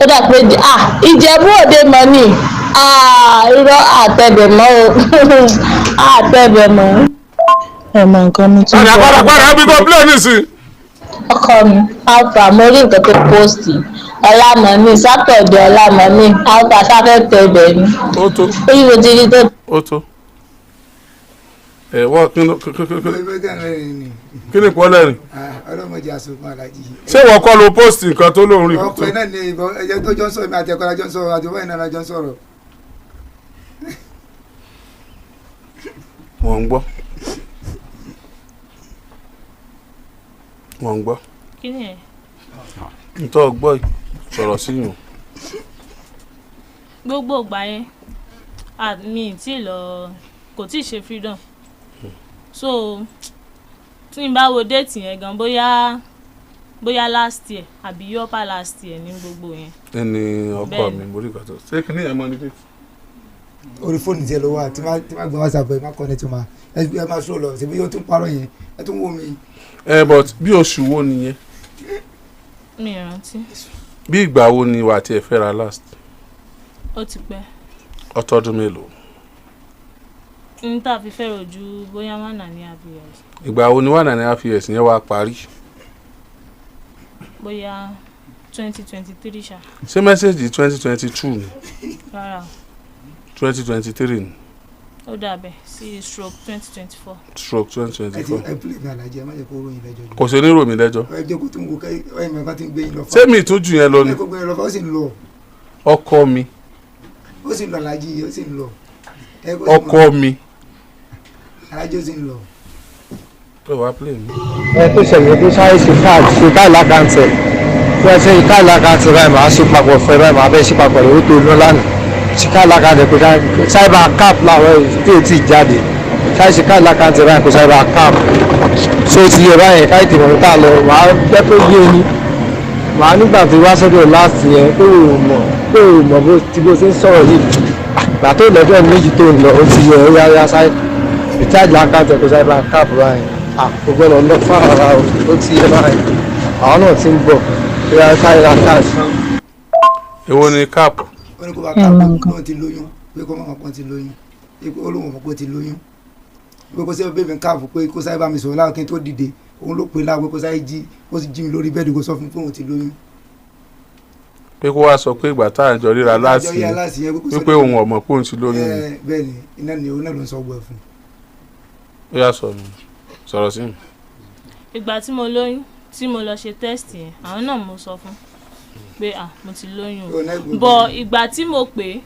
ó dà pé Ìjẹ̀bú Òde mọ̀ ni irọ́ àtẹ̀bẹ̀ mọ́ o àtẹ̀bẹ̀ mọ́ ẹ̀ mọ̀ nǹkan mi tún bọ̀. padà bí kò play nísìn. Ọkọ mi alpha mo rí nǹkan tó post ọlámọ̀mí sátọ̀dẹ̀ ọlámọ̀mí alpha sáfẹ́ tẹ̀bẹ̀ ni ó tó. orí mo ti rí tó. ó tó. Wọ́n kí ni kọ́ lẹ́rìn. ọlọ́mọdé àsopọ̀ alájí. Ṣé wọ́n kọ́ ló post nǹkan tó lóun rí. ọkọ náà ní ìbọn ẹ̀jẹ̀ tó jọ ń sọ̀rọ̀ mi àti ẹ̀kọ́ lájọ́ ń sọ̀rọ̀ àti ọwọ́ ìnáwó lájọ́ ń sọ̀rọ̀. Wọ́n ń gbọ́. Wọ́n ń gbọ́. Kí ni ẹ̀? Ntọ́ gbọ́ sọ̀rọ̀ sí yìí. gbogbo ìgbà yẹn mi tí lọ kò tí ì ṣe freedom so tí n bá wo déètì yẹn gan bóyá last year àbí upper last year ní gbogbo yẹn. ẹni ọkọ mi mo rí ìgbà tó ṣé kí ni ẹ mọ ní déètì. orí fóònù tiẹ̀ ló wà tí má gbọ́n whatsapp ẹ̀ má connect ma ẹ má sọ lọ ṣe bí yóò tún parọ́ yẹn ẹ tún wò mí. But bí oṣù wo nìyẹn. mi rántí. bí ìgbà wo ni wà á tiẹ̀ fẹ́ra last. ó ti pẹ́. ọtọ́dún mélòó. n tá a fi fẹ́ràn ojú bóyá 1.5 years. ìgbà wo ni 1.5 years yẹn wá parí. bóyá 2023 ṣá. ṣé mẹ́sẹ̀gì 2022 ni. rárá. 2023 ni. ó dàbẹ̀ sí stroke 2024. stroke 2024. ẹ pílẹ̀ ní alájẹ ẹ má jẹ́ kó ròyìn lẹ́jọ́. kò sí ní ròmí lẹ́jọ́. ẹ jẹ́ kó tún wo ẹ mọ̀ ká ti ń gbé yín lọ fà. sẹ́mi ìtújú yẹn lọ ni. ẹ kó gbé yín lọ fà ó sì ń lọ. ọkọ mi. ó sì ń lọ alájí ó sì ń lọ. ọkọ mi. alájí ó sì ń lọ. tó wàá pílẹ̀ mi. ẹ tó ṣẹlẹ̀ tó sáré ṣe káàdì ṣe káàdì lákàntẹ̀ bí wọ́n ṣe káàdì lákàntẹ̀ báyìí máa ṣe papọ̀ fẹ́ báyìí máa bẹ́ẹ̀ ṣe papọ̀ rẹ̀ ó tó ná lánàá ṣe káàdì lákàntẹ̀ kò sáìbà cap làwọn tí ò tí ì jáde ṣáà ṣe káàdì lákàntẹ̀ báyìí kò sáìbà cap so ti yẹ báyìí káyì tìmọ̀ níta lọ máa jẹ́ pé bí ẹni máa nígbà tó wá sọ́dọ̀ láti yẹn pé ò mọ̀ bó ṣe ń sọ̀rọ̀ yìí gbà tó lọ́jọ́ méjì tó ń lọ ó ti yẹ ó yá sáì ìtajà lákàntẹ̀ kò sáìbà cap báyìí gbogbo ọ̀nà fún ara ó ti yẹ báyìí àwọn náà ti ń bọ̀ bí a ká ìlà káàsì. èwo ni cap. ó ní kó bá káàpù pé wọ́n ti lóyún pé kó má pọ́n ti lóyún pé ó lóun mọ̀ pé ó ti lóyún pé kó sẹ́yìn bébí káàpù pé kó sáyé bá mi sọ̀rọ̀ láwọn kí n tó dìde òun ló pè láwọn pé kó sáyé jí ó sì jí mi lórí bẹ́ẹ̀dì kó sọ fún pé òun ti lóyún. pé kó wá sọ pé ìgbà tá à ń jọ ríra láti wípé òun ọmọ pé òun ti lóyún. bẹ́ẹ̀ ni iná ni òun náà ló ń sọ ọgbọ ẹ̀ fún. ó yà sọ̀rọ̀ sí mi. ìgbà tí mo lóyún tí mo lọ ṣe test yẹn àwọn náà mo sọ fún pé mo ti lóyún o bọ̀ ìgbà tí mo pè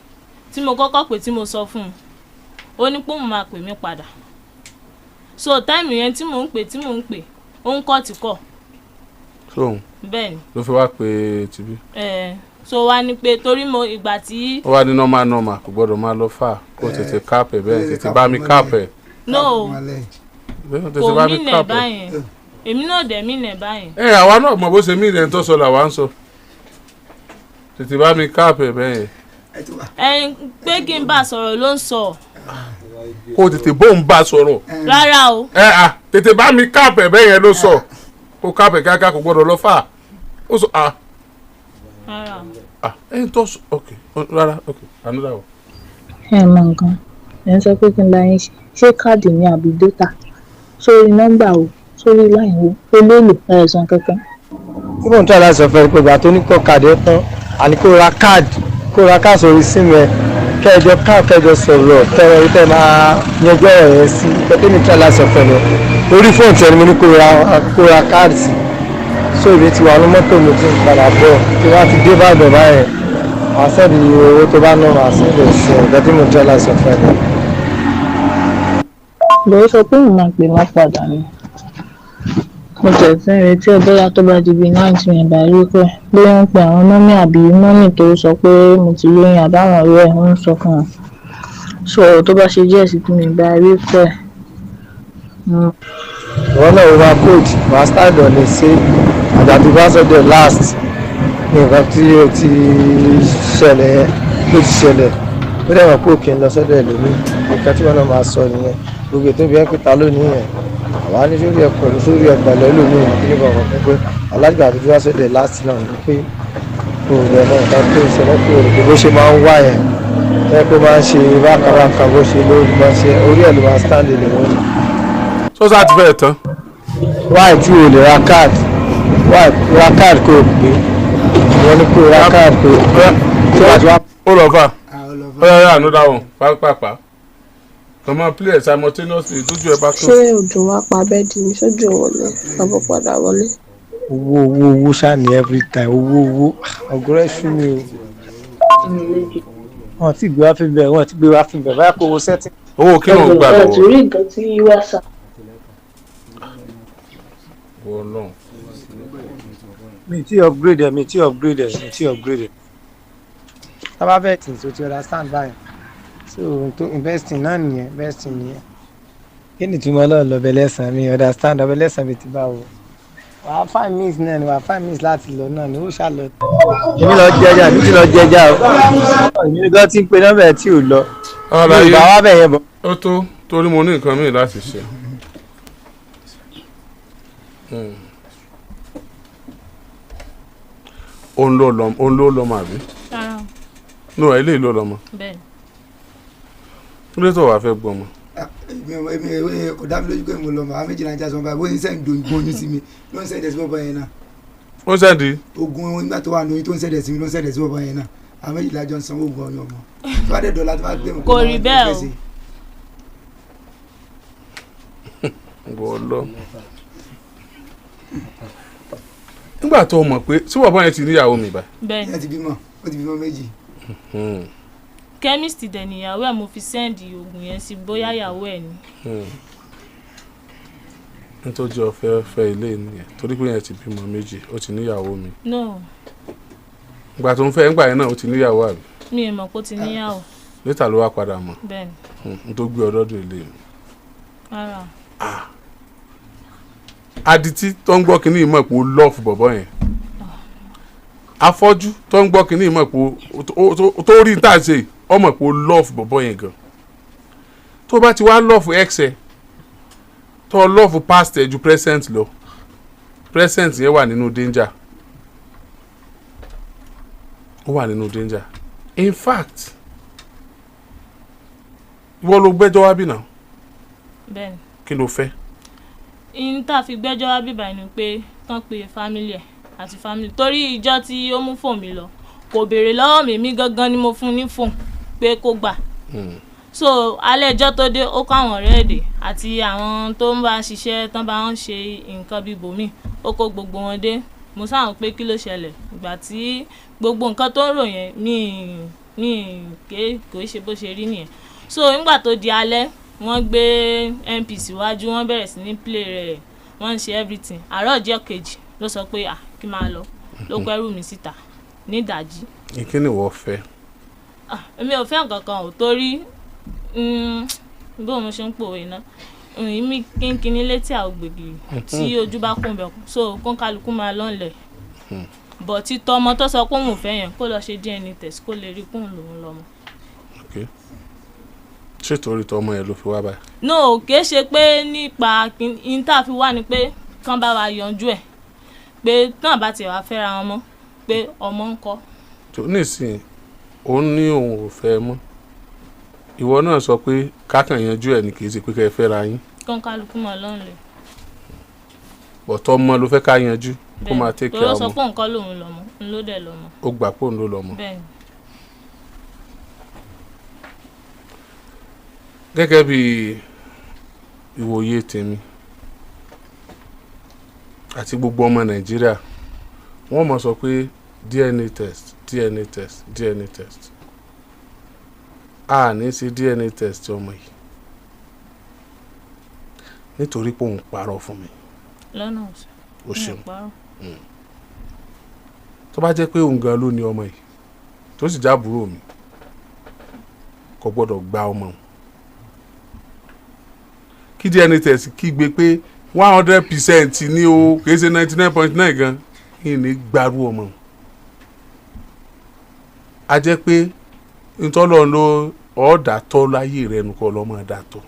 tí mo kọ́kọ́ pè tí mo sọ fún un ó ní pé òun máa pè mí padà so táìmù yẹn tí mò ń pè ó ń kọ́ tí kọ̀. sóhun bẹ́ẹ̀ ni. ló fi wá pé tibí. so wá ní pé torí mo ìgbà tí. ó wá ní normal kò gbọ́dọ̀ máa lọ fà kó tètè káàpẹ̀ bẹ́ẹ̀ tètè bá mi káàpẹ̀. no kò mí nẹ̀ báyẹn èmi náà dẹ̀ mí nẹ̀ báyẹn. àwa náà mọ̀ bó ṣe mí nẹ̀ tó sọ làwa ń sọ tètè bá mi káàpẹ̀ bẹ́ẹ̀. pé kí n bá sọ̀rọ̀ ló ń sọ. kó tètè bóun bá sọ̀rọ̀. rárá o. tètè bá mi káàpẹ̀ bẹ́ẹ̀ yẹn ló sọ kó káàpẹ̀ kíákíá kò gbọ́dọ̀ lọ fà ó sọ. rárá o. tó sọ ok rárá ok another one. ẹ mọ nǹkan ẹ ń sọ pé kí n bá yín ṣe káàdì ní àbí dátà sórí nọ́mbà o sórí láì wo olóòlù ẹ̀sán kankan. tí mò ń tọ́ láti sọ fẹ́ pé ìgbà tó ní kọ́ káàdì ẹ̀ tán àní kó ra káàdì sórí síìmù ẹ̀ kẹjọ sọ̀rọ̀ tẹ́wọ́ yìí tẹ́ máa yanjú ọ̀rọ̀ yẹn sí pẹ́tẹ́ mi tọ́ láti sọ fẹ́ lọ orí fóònù tẹ́ ni mo ní kó ra káàdì sí so ìbí ti wà ní mọ́tò mi tí ń padà bọ̀ tí wọ́n ti dé bàdàn báyẹn màá sẹ́ẹ̀dì owó tó bá ná màá sẹ́ẹ̀dì sí ẹ̀ pẹ́tẹ́ mi tọ́ láti sọ fẹ́ lọ. lóò sọ pé mo máa pè má padà ni mo tẹ̀sí ń retí ẹ bóyá tó bá di bíi 90 yẹn bá rí pé bóyá ń pe àwọn mọ́mí àbí mọ́mí tó sọ pé mo ti lóyún àbáwọn ọ̀rẹ́ ẹ̀ ń sọ fún wọn sọ tó bá ṣe díẹ̀ sí mi bá rí pé. ìwọ náà wá coach master don lè ṣe àjàdí bá sọ́dọ̀ last nǹkan tí ó ti ṣẹlẹ̀ ló ti ṣẹlẹ̀ ó dẹ̀ wọ́n pé òkè ń lọ sọ́dọ̀ ẹlòmíì nǹkan tí wọ́n náà máa sọ nìyẹn gbogbo ètò ìbí ẹ̀ pé ta lónìí yẹn àwa ní sórí ẹ̀kọ́ ní sórí ẹ̀gbà lẹ́lòmíì ní kọ̀ọ̀kan pé alágbà àti tí wọ́n sọ́dọ̀ last náà ní pé òòrùn ẹ̀mọ́ nǹkan tó ń ṣẹlẹ̀ pé òòrùn bó ṣe máa ń wá yẹn ẹ pé máa ń ṣe bákàbákà bó ṣe lórí máa ṣe orí ẹ̀ ló máa stand lè wọ́n. sọ́sà ti fẹ́ẹ̀ tán. wáì tí o lè ra káàdì wáì ra káàdì kò gbé wọ́n ní kó ra káàdì kò gbé. ó lọ fà ó yára ànúdà wọn pápápá tọmọ play simultaneously tójú ẹ bá tó. ṣé òjò wá pa bẹ́ẹ̀dì ní sójú wọlé àbọ̀ padà wọlé. owó ṣáà ní every time owó ọgọrẹ ṣú mi o. wọn ti gbé wá fi bẹ̀rẹ̀ wọn ti gbé wá fi bẹ̀rẹ̀ báyà kó owó sẹ́tì. owó kí ló ń gbà lọ́wọ́. torí nǹkan tí wá sà. wọ́n náà. mi ti upgrade ẹ̀. tábà fẹ́ tì so ti understand báyìí so tó investing náà nìyẹn investing nìyẹn kí ni túmọ̀ lọ́ọ̀lọ́bẹ̀ lẹ́sàn-án mi understand ọbẹ̀ lẹ́sàn-án mi ti bá wo wàá 5 minutes náà ni wàá 5 minutes láti lọ náà ni ó ṣàlọ. èmi lọ jẹjà mi ti lọ jẹjà o èmi gan ti ń pe nọ́mbà tí ò lọ yorùbá wà bẹ̀ yẹn bọ̀. ó tó torí mo ní nǹkan míì láti ṣe. òun ló lọ́mọ àbí. no eléyìí ló lọ́mọ. bẹ́ẹ̀. kí ló tó wàá fẹ́ gbọ́ ọmọ. èmi kò dá mi lójú pé mo lọ mọ àwọn méjìlá ń já sọ báyìí bóyá ń sẹ́yìn dogun oyún sí mi ló ń sẹ́yìn sí bọ́bọ́ yẹn náà. ó ń sẹ́yìn. ogun nígbà tó wà ní oyún tó ń sẹ́yìn sí mi ló ń sẹ́yìn sí bọ́bọ́ yẹn náà àwọn méjìlá jọ ń sanwó oògùn ọyàn ọmọ tó bá dé dọ́là tó bá gbé mi. kò rí bẹ́ẹ̀ o. wọ́ọ́lọ́ nígbà tó mọ̀ pé tí bọ́bọ́ yẹn ti níyàwó mi báyìí. bẹ́ẹ̀ ni ó ti bímọ méjì. chemist dẹ̀ níyàwó ẹ̀ mo fi sẹ́ndì oògùn yẹn sí bóyá ìyàwó ẹ̀ ni. nítorí ọ̀fẹ́ fẹ́ ilé nìyẹn torí pé yẹn ti bímọ méjì ó ti níyàwó mi. no. ìgbà tó ń fẹ́ ńgbà yẹn náà ó ti níyàwó àbí. mi ò mọ̀ pé ó ti níyàwó. létà ló wá padà mọ̀. bẹ́ẹ̀ni. n tó gbé ọdọ́dọ̀ ilé mi. rárá. adití tó ń gbọ́ kínní ìmọ̀ pé ó lọ́ọ̀fù bọ̀bọ̀ yẹn afọ́jú tó ń gbọ́ kínní ìmọ̀ pé tó rí tá a ṣe ọmọ pé ó lọ́ọ̀fù bọ̀bọ̀ yẹn gan tó bá ti wá lọ́ọ̀fù x ẹ̀ tó lọ́ọ̀fù past ẹ̀ ju present lọ present yẹn wà nínú danger ó wà nínú danger in fact ìwọ ló gbẹ́jọ́ wá bí náà. bẹ́ẹ̀ni. kí ló fẹ́. in tá a fi gbẹ́jọ́ wá bíbá ni pé kán pe family ẹ̀ àti family torí ìjọ tí ó mú fóònù mi lọ kò béèrè lọ́wọ́ mi mi gangan ni mo fún ní fóònù pé kó gbà. so alẹ́ ẹjọ́ tó dé ó kó àwọn ọ̀rẹ́ èdè àti àwọn tó ń bá ṣiṣẹ́ tán bá ń ṣe nǹkan bíi bòmí ó kó gbogbo wọn dé mo sáwọn pé kí ló ṣẹlẹ̀ ìgbà tí gbogbo nǹkan tó ń rò yẹn ní kò ṣe bó ṣe rí nìyẹn so nígbà tó di alẹ́ wọ́n gbé mp síwájú wọ́n bẹ̀rẹ̀ sí ní play rẹ̀ wọ́n ń ṣe everything àárọ̀ ọjọ́ kejì ló sọ pé kí máa lọ ló kó ẹrù mi síta ní ìdájí. ìkíni wọ́n fẹ́. èmi ò fẹ́ nǹkan kan ò torí bó mo ṣe ń pòwe náà mi kínkínní létí àgbègbè tí ojú bá kún bẹ̀ so kó kálukú máa lọ́nlẹ̀ bọ̀ títọ́ ọmọ tó sọ pé òun ò fẹ́ yẹn kó lọ ṣe DNA test kó lè rí kóun lòun lọ́mọ. ṣé torí tọmọ yẹn ló fi wá báyìí. no kìí ṣe pé nípa ìta fi wá ni pé kán bá wa yanjú ẹ̀ pé náà bá tiẹ̀ wá fẹ́ra wọn mọ́ pé ọmọ ń kọ́. tó nísìnyí òun ní òun ò fẹ́ mọ́ ìwọ náà sọ pé kákan yanjú ẹ̀ ní kì í ṣe pé kẹ́ ẹ fẹ́ra yín. kán kálukú mọ̀ lọ́nlẹ̀. bọ̀tọ̀ ọmọ ló fẹ́ ká yanjú kó máa take care ọmọ. tó sọ pé nǹkan lòun lọ́mọ ń ló dẹ̀ lọ́mọ. ó gbà pé òun ló lọ́mọ. bẹ́ẹ̀ni. gẹ́gẹ́ bí ìwòye tèmi àti gbogbo ọmọ nàìjíríà wọ́n mọ̀ sọ pé DNA test DNA test DNA test a ní sí DNA test ọmọ yìí nítorí pé òun parọ́ fún mi. lọ́nà o ṣeun tó bá jẹ́ pé òun gan ló ní ọmọ yìí tó sì jábúrò mi kò gbọ́dọ̀ gba ọmọ òun kí DNA test kígbe pé 100% ní o kìí ṣe 99.9 gan ìní gbarú ọmọ a jẹ́ pé ntọ́lọ́ ló ọ̀ọ́dà tọ́ láyé rẹ̀ nùkọ́ lọ́mọ dà tọ́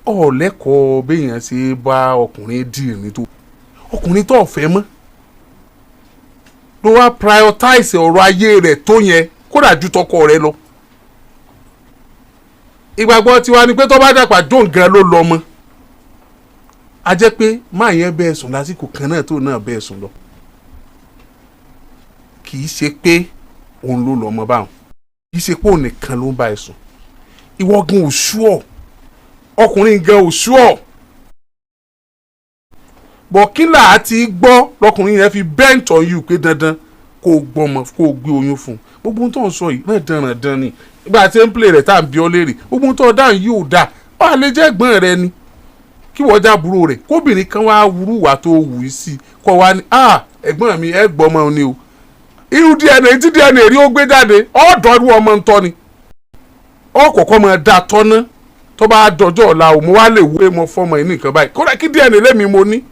ọ̀lẹ́kọ̀ọ́ béèyàn ṣe bá ọkùnrin dìrín tó ọkùnrin tó ọ̀fẹ́ mọ́ ló wá prioritize ọ̀rọ̀ ayé rẹ̀ tó yẹn kódà ju tọkọ rẹ̀ lọ ìgbàgbọ́ tiwa ni pé tó bá dàgbà jó nǹkan ló lọ mọ́ a jẹ́ pé máa yẹn bẹ́ẹ̀ sùn lásìkò kan náà tó náà bẹ́ẹ̀ sùn lọ kì í ṣe pé òun ló lọ mọ́ báwọn kì í ṣe pé òun nìkan ló ń bá ẹ sùn ìwọ gan ò ṣúọ̀ ọkùnrin gan ò ṣúọ̀ bọ̀ kí là á ti gbọ́ lọkùnrin yẹn fi bent on you pé dandan kó o gbọ́mọ kó o gbé oyún fún un gbogbo ohun tó ń sọ yìí náà dandan ni ìgbà tí ń play rẹ̀ tá à ń bí ọ léèrè gbogbo ohun tó dáhùn yìí ò dáa wà á lè jẹ́ ẹ̀gbọ́n rẹ ni kí wọ́n jábúrò rẹ̀ kóbìnrin kan wá wúrú wà tó wù í sí kọ́ wa ni ẹ̀gbọ́n mi ẹ̀ gbọ́mọ ni o irú DNA tí DNA rí ó gbé jáde ọ̀dọ́rú ọmọ ń tọ́ ni ọ̀kọ̀ọ̀kan máa da tọ́ná tó bá dọjọ́ ọ̀la ò mo wá lè wú pé mo fọmọ yìí nìkan báyìí kódà kí DNA lẹ́mi mo ní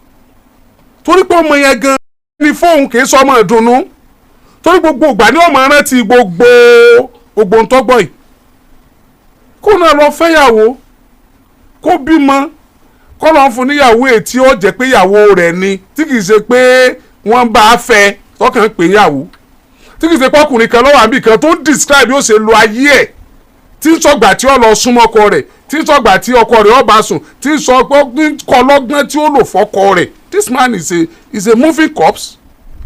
torí pé ọmọ yẹn gan ni fóun kì í sọ ọmọ ìdùnnú torí gbogbo ìgbà ni ọmọ rántí gbogbo ń tọ́gbọ́ yìí kó náà lọ fẹ́yàwó kó bímọ kó lọ́n fún níyàwó ètí ó jẹ́ pé ìyàwó rẹ̀ ni tí kì í ṣe pé wọ́n bá a fẹ́ tọkàn pé ìyàwó tí kì í ṣe pé ọkùnrin kan lọ́wọ́ àbí kan tó ń describe yóò ṣe lo ayé ẹ̀ tí ń sọgbà tí ó lọ súnmọ́ ọkọ rẹ̀ tí ń sọgbà tí ọkọ rẹ̀ ó bá sùn tí ń sọ pé kọ́ lọ́gbọ́n tí ó lò fọ́kọ rẹ̀ this man is a moving corpse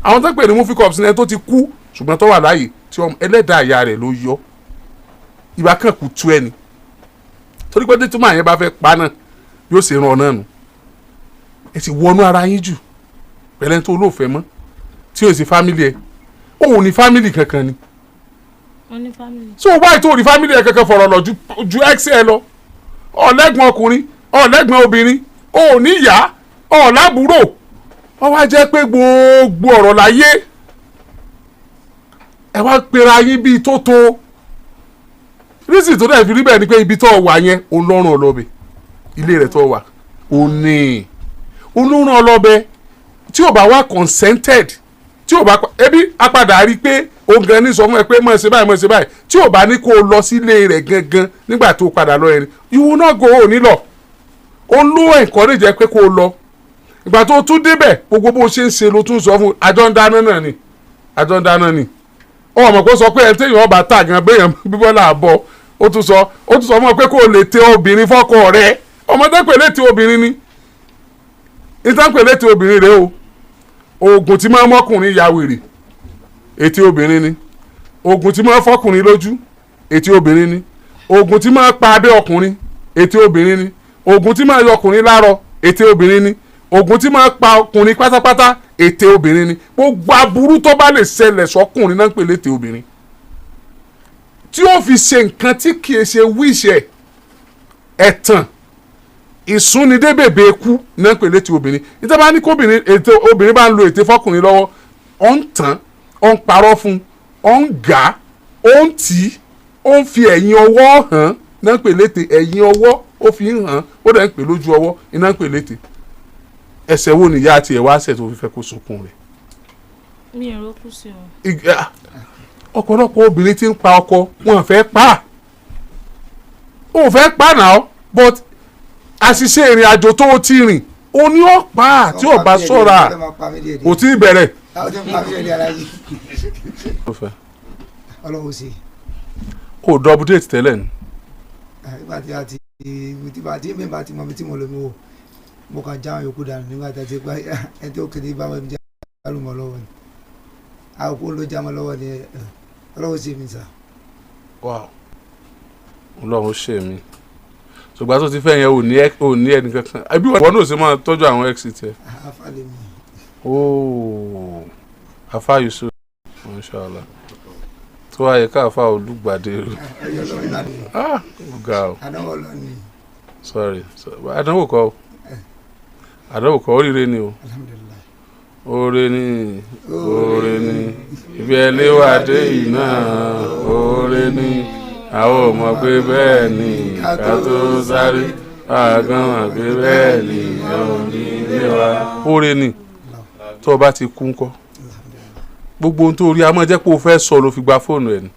àwọn tó ń pè ní moving corpse ní ẹni tó ti kú ṣùgbọ́n tó wà láàyè tí ẹlẹ́dàá ìyá rẹ̀ ló yọ ìbá kan kù tú ẹni torí pé tí màá yẹn bá fẹ́ pa náà yóò ṣe ràn náà nù ẹ ti wọnú ara yín jù pẹ̀lẹ́ tó olóòfẹ́ mọ́ tí o sì fámìlì ẹ òun ní fámìlì kankan ni so wáyé tó rí fámìlì ẹ kankan fọ̀rọ̀ lọ ju ex ẹ lọ ọ̀lẹ́gbọ̀n ọkùnrin ọ̀lẹ́gbọ̀n obìnrin ò ní ìyá ọ̀làbúrò wọ́n wá jẹ́ pé gbogbo ọ̀rọ̀ láyé ẹ wá pera yín bíi tó rísì tó dẹ̀ fi rí bẹ́ẹ̀ ni pé ibi tó wà yẹn òun lọ́rùn ọlọ́bẹ ilé rẹ̀ tó wà òun ní olórùn ọlọ́bẹ tí ò bá wá consented tí ò bá ebi apadà rí pé òun gan ní sọ fún ẹ pé mọ̀ ṣe báyìí tí ò bá ní kó o lọ sílé rẹ̀ gangan nígbà tó padà lọ ẹni you will not go ò ní lọ ó ló encourage ẹ pé kó o lọ ìgbà tó tún débẹ̀ gbogbo bó ṣe ń ṣe ló tún sọ fún àjọ ń dáná ni ọmọ kó sọ pé ẹ téèyàn ọba tà gan béèyàn bíbọ́lá àbọ̀ ó tún sọ fún ọ pé kó o lè tẹ obìnrin fọ́kọ rẹ ọmọdé pè létí obìnrin ni ìtàn pè létí obìnrin rẹ o oògùn tí máa mọ́kùnrin ya wèrè ètí obìnrin ni oògùn tí máa fọ́kùnrin lójú ètí obìnrin ni oògùn tí máa pa abẹ́ ọkùnrin ètí obìnrin ni oògùn tí máa yọ ọkùnrin lárọ ètí obìnrin ni oògùn tí máa pa ọkùnrin pátápátá ètè obìnrin ni gbogbo aburú tó bá lè ṣẹlẹ̀ sọ́kùnrin náà ń pè létè obìnrin tí ó fi ṣe nǹkan tí kì í ṣe wíṣẹ̀ ẹ̀tàn ìsúnidébèbè ikú náà ń pè létè obìnrin níta bá ní kóbìnrin ètè obìnrin bá ń lo ètè fọkùnrin lọ́wọ́ ọ̀ ń tàn ọ̀ ń parọ́ fún ọ̀ ń gà ó ń tì í ó ń fi ẹ̀yìn ọwọ́ hàn náà ń pè létè ẹ̀yìn ọwọ́ ó fi ń hàn ó dẹ̀ ń pè lójú ọwọ́ iná ń pè létè ẹsẹ̀ wo nìyá àti ẹ̀wá àṣẹ tó fi fẹ́ kó sunkún rẹ̀. mi ò rókù sí o. ọ̀pọ̀lọpọ̀ obìnrin tí ń pa ọkọ wọn fẹ́ pa ò fẹ́ pa náà but àṣìṣe ìrìn àjò tó ti rìn ó ní ó pa tí ò bá ṣọ́ra kò tí ì bẹ̀rẹ̀. ọlọ́wọ́ sí. o double date tẹ́lẹ̀ ni. ìgbà tí a ti mẹ́ta ti mọ mi tí mo lè mú o mo kàn já àwọn yòókù dànù nígbà tí a ti gba ẹni tó kéde bá wọn jẹ́ àlùmọ́ lọ́wọ́ ni àwọn ló já mọ́ lọ́wọ́ ni ọlọ́wọ́ sí mi sà. ọlọ́run ṣe mí ṣùgbọ́n tó ti fẹ́ yẹn ò ní ẹni kankan ẹbí wọn náà ṣe máa tọ́jú àwọn exit ẹ. afa lè mi. ooo afa Yusuf inshallah tó wáyé káfa olùgbàdé rẹ. ọgá o àdánwò lọ ni. sorry àdánwò kọ́ o àdánwò kọ́ oríire ni o oore ni ibi ẹlẹ́wàdé yìí náà oore ni àwọn ò mọ̀ pé bẹ́ẹ̀ ni ká tó sáré àgán mọ̀ pé bẹ́ẹ̀ ni ẹ̀hún ní ilé wa. oore ni tó o bá ti kú ńkọ́ gbogbo ohun tó rí a máa jẹ́ pé o fẹ́ sọ ló fi gba fóònù ẹ̀ ni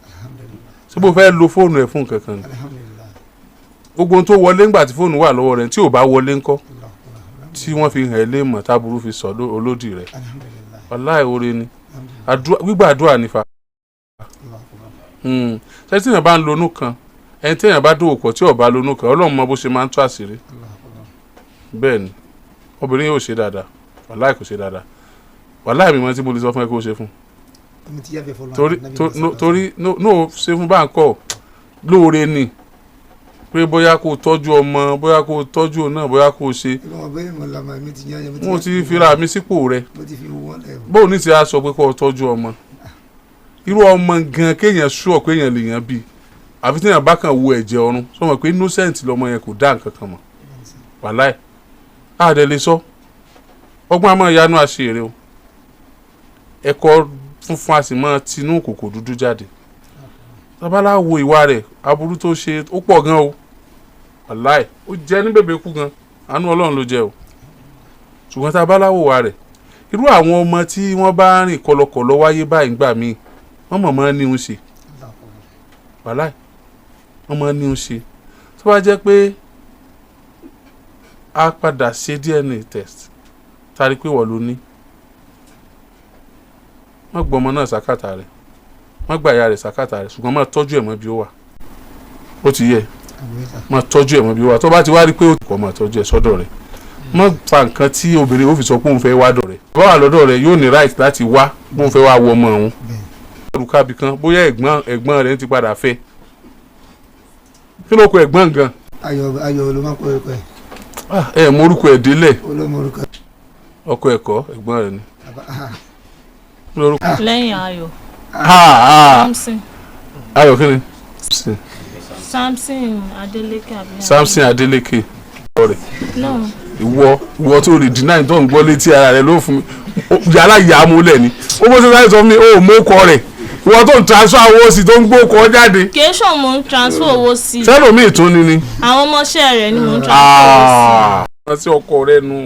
ṣé bó fẹ́ lo fóònù ẹ̀ fún nǹkan kan ni gbogbo ohun tó wọlé ńgbà tí fóònù wà lọ́wọ́ rẹ̀ tí ò bá wọlé ńkọ́ tí wọ́n fi hàn ẹ́ lé mọ̀ táburú fi sọ olódì rẹ̀ wàláì oore ni gbígbà àdúrà nífa ṣé tí èèyàn bá ń lonú kan ẹni tí èèyàn bá dòwò pọ̀ tí ò bá lonú kan ọlọ́run mọ bó ṣe máa ń tó àṣírí bẹ́ẹ̀ ni obìnrin yóò ṣe dáadáa wàláì kò ṣe dáadáa wàláì mi mọ tí mo lè sọ fún ẹ kó o ṣe fún torí no ṣe fún báńkọ lóore ni pé bóyá kó tọ́jú ọmọ bóyá kó tọ́jú òun náà bóyá kó ṣe mo ti fira mi sípò rẹ bóun ní ti á sọ pé kó tọ́jú ọmọ irú ọmọ gan kéèyàn sùọ pé èèyàn lèèyàn bí àfi tí èèyàn bá kàn wo ẹ̀jẹ̀ ọ̀run sọmọ pé innocent lọmọ yẹn kò dá nǹkan kan mọ̀ wàláì àdẹ lè sọ ọgbọ́n àmọ́ ìyanu àṣeyẹrẹ o ẹ̀kọ́ funfun a sì máa tinú kòkò dúdú jáde. Tábàlá wo ìwà rẹ̀ aburú tó ṣe ó pọ̀ gan o wàláì ó jẹ́ ní bèbè kú gan àánú Ọlọ́run ló jẹ́ o ṣùgbọ́n tábàlá wo ìwà rẹ̀ irú àwọn ọmọ tí wọ́n bá rìn kọlọkọlọ wáyé báyìí gbà míì wọ́n mọ̀ mọ́ ní ń ṣe wàláì wọ́n mọ̀ ní ń ṣe tó bá jẹ́ pé a padà ṣe DNA test tari pé wọ́n ló ní wọ́n gbọ́ ọmọ náà sàkátà rẹ̀ wọ́n gbà ya rẹ̀ sàkátà rẹ̀ ṣùgbọ́n máa tọ́jú ẹ̀ mọ́ bí ó wà ó ti yẹ máa tọ́jú ẹ̀ mọ́ bí ó wà tó bá ti wá rí pé ó ti kọ́ máa tọ́jú ẹ̀ sọ́dọ̀ rẹ̀ má fa nǹkan tí obìnrin ó fi sọ pé òun fẹ́ wá dọ̀ rẹ̀ bá wà lọ́dọ̀ rẹ̀ yóò ní right láti wá bóun fẹ́ wá wọ ọmọ òun olùkàbí kan bóyá ẹ̀gbọ́n rẹ̀ ti padà fẹ́ kí ló kọ ẹ̀gbọ́n gan. ayọ̀ ló máa ń kọ orúkọ ẹ̀. ẹ mọ orúkọ ẹ̀ délẹ̀ olómọ orúkọ ẹ̀. ọkọ ẹ̀kọ́ ẹ̀gbọ́n rẹ̀ ni. lẹ́yìn ayọ̀. Samson. ayọ̀ kí ni. Samson Adeleke àbí. Samson Adeleke ọ̀rẹ́. no. ìwọ tó lè dínà tó ń gbọ́ létí ara rẹ̀ ló fún mi yàrá ìyá amúlẹ̀ ni ó bó ṣe sáré sọ fún mi ó mú ọkọ rẹ̀ ìwọ tó ń transfer owó sí tó ń gbó ọkọ jáde. kì í ṣàn mò ń transfer owó sí. sẹ́lòmíì tún ni. àwọn ọmọọṣẹ́ rẹ̀ ni mò ń transfer owó sí. wọ́n sí ọkọ rẹ̀ nù.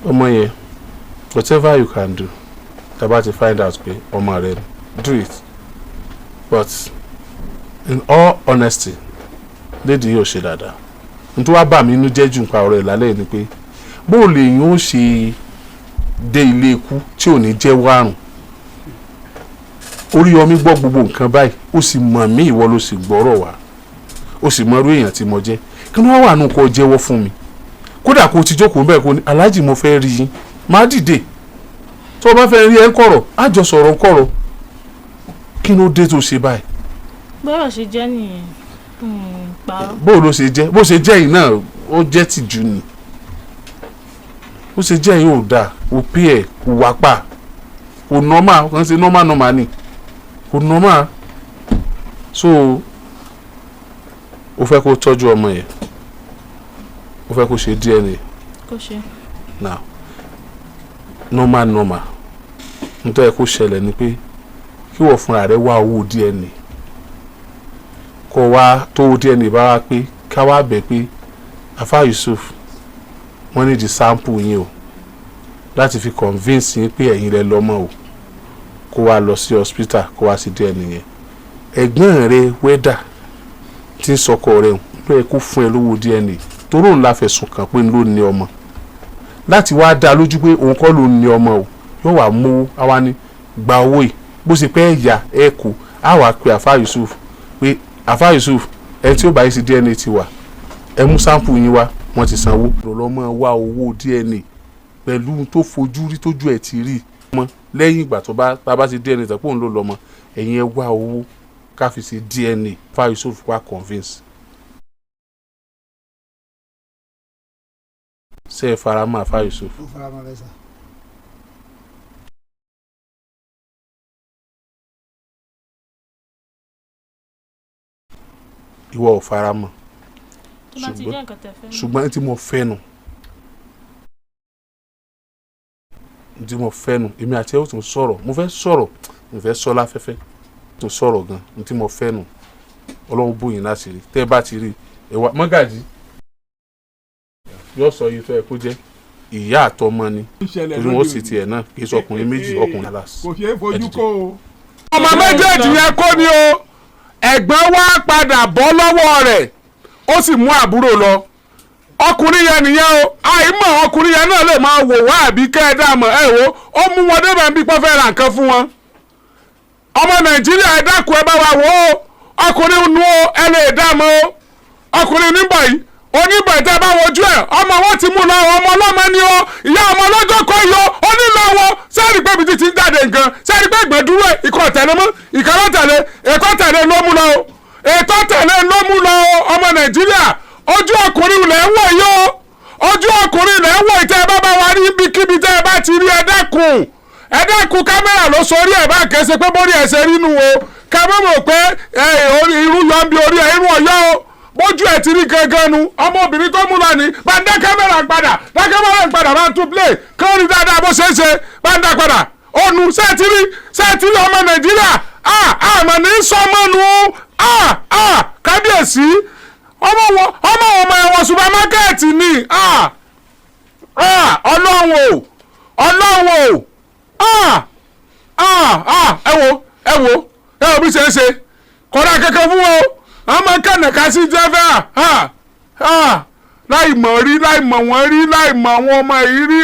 ọmọ yẹn whatever you can do taba ti find out pé ọmọ rẹ̀ do it but in all honesty lady yóò ṣe dáadáa nítorí wàá bà mí inú jẹ́ jù nípa ọ̀rọ̀ ẹ̀ lálẹ́ ni pé bó lè yín ó ṣe dé ilé ikú tí ò ní jẹ́ wárùn Oríyọmí gbọ́ gbogbo nǹkan báyìí ó sì mọ̀ mí ìwọ ló sì gbọ́rọ̀ wá ó sì mọ irú èèyàn tí mo jẹ́ kí wọ́n wà nù kó jẹ́wọ́ fún mi kódà kó ti jókòó bẹ́ẹ̀ kó ní aláàjì mo fẹ́ rí yín má dìde tó o bá fẹ́ rí ẹ ń kọ̀rọ̀ á jọ sọ̀rọ̀ ń kọ̀rọ̀ kí ló dé tó ṣe báyìí. bọ́rọ̀ ṣe jẹ́ nìyẹn parọ́. bó ló ṣe jẹ́ bó ṣe jẹ́ yìí náà ó jẹ́ tìjú ni bó ṣe jẹ́ yìí ò dáa ò pé ẹ̀ kò wá pa kò nọ́mà kàn ṣe nọ́mà ni kò nọ́mà so ó fẹ́ kó tọ́jú ọmọ yẹn ó fẹ́ kó ṣe DNA. kó ṣe. now normal nítorí ẹ kó ṣẹlẹ̀ ni pé kí wọ́n fúnra rẹ̀ wá owó DNA kó wá tó owó DNA bá wá pé ká wá bẹ̀ pé Afa Yusuf wọ́n ní di sample yín o láti fi convince yín pé ẹ̀yin lẹ lọ́mọ o kó wá lọ sí hospital kó wá sí DNA yẹn ẹ̀gbọ́n rẹ̀ wẹ́dà tí ń sọkọ rẹ̀ ló yẹ kó fún ẹ lówó DNA torí òun la fẹ̀sùn kàn pé ló ní ọmọ láti wá dá lójú pé òun kọ́ ló ní ọmọ o yóò wá mú àwa ní gba owó yìí bó ṣe pẹ́ ẹ̀yà ẹ̀ kú á wàá pe Afa Yusuf pé Afa Yusuf ẹ tí ó bá yìí sí DNA ti wà ẹ mú sample yín wá wọ́n ti sanwó lọ́mọ wá owó DNA pẹ̀lú tó fojú rí tójú ẹ̀ ti rí mọ́ lẹ́yìn ìgbà tó bá ti DNA tẹ̀ pé òun ló lọ́mọ ẹ̀yin ẹ wá owó ká fi ṣe DNA Afa Yusuf wá convince. ṣé ẹ fara mọ́ Afa Yusuf. ó fara mọ́ bẹ́ẹ̀ sà. ìwọ ò fara mọ́ tó bá ti jẹ́ nǹkan tẹ́ fẹ́. ṣùgbọ́n tí mo fẹ́ nù èmi àti ẹ̀ ó tún sọ̀rọ̀ mo fẹ́ sọ̀rọ̀ mo fẹ́ sọ láfẹ́fẹ́ tún sọ̀rọ̀ gan tí mo fẹ́ nù Ọlọ́run bóyin láti rí tẹ́ ẹ bá ti rí ẹ wá mọ́gàjì yóò sọ yìí tó ẹ kó jẹ́ ìyá àtọmọ ni torí wọn ó sì tiẹ̀ náà kì í sọ ọkùnrin méjì ọkùnrin alas. kò ṣeé fojú kó o. ọmọ méjèèjì yẹn kó ni o ẹ̀gbọ́n wá padà bọ́ lọ́wọ́ rẹ̀ ó sì mú àbúrò lọ ọkùnrin yẹn nìyẹn o àìmọ̀ ọkùnrin yẹn náà lè máa wò wá àbí kẹ́ẹ̀dá mọ̀ ẹ̀ wò ó mú wọn débẹ̀ bí pọ́n fẹ́ ra nǹkan fún wọn. ọmọ Nàìjíríà ẹ dákun ẹ bá wa wò ó ọkùnrin nu ẹ lè dá mọ́ ó ọkùnrin nígbà yìí onígbà tẹ́ bá wojú ẹ̀ ọmọ wọn ti mú lọ ọmọ ọlọ́mọ ni ó ìyá ọmọ ọlọ́jọ́ kọ́ yọ ó nílò wọn sẹ́ẹ̀rì pé ibi tí ti ń jáde nǹkan sẹ́ẹ̀rì pé ìgbẹ́dúró ikọ̀ tẹ̀lé mọ́ ìkàrọ̀ tẹ̀lé ètò tẹ̀lé ló mú lọ o ètò tẹ̀lé ló mú lọ ọmọ Nàìjíríà ojú ọkùnrin lẹ̀ ń wò yó ojú ọkùnrin lẹ̀ ń wò tẹ́ ẹ bá wa rí ibikíbi tẹ́ ẹ bá ti rí ẹ dẹ́kun kámẹ́rà ló sórí ẹ̀ bá kẹsẹ̀ pé bórí ẹ̀ ṣe rí nu o ká mọ̀ pé irú yọ ń bi orí ẹ̀ irú ọ̀yọ́ o bójú ẹ̀ ṣé ti rí gangan nu ọmọbìnrin tó mú lọ ní bá ń dá kámẹ́rà padà bá ń tún play kí ó rí dáadáa bó ṣe é ṣe bá ń dá padà ònu ṣé ti rí ọmọ nàìjíríà àmọ́ ní sọmọ́nu kábíyèsí ọmọ ẹ̀wọ̀n supermarket ni ọlọ́run o ẹ wo bí ṣe é ṣe kọ́ra kankan fún wọn o àwọn máa kànàká sí jẹ́fẹ́ láì mọ̀ wọ́n rí láì mọ̀ àwọn ọmọ yìí rí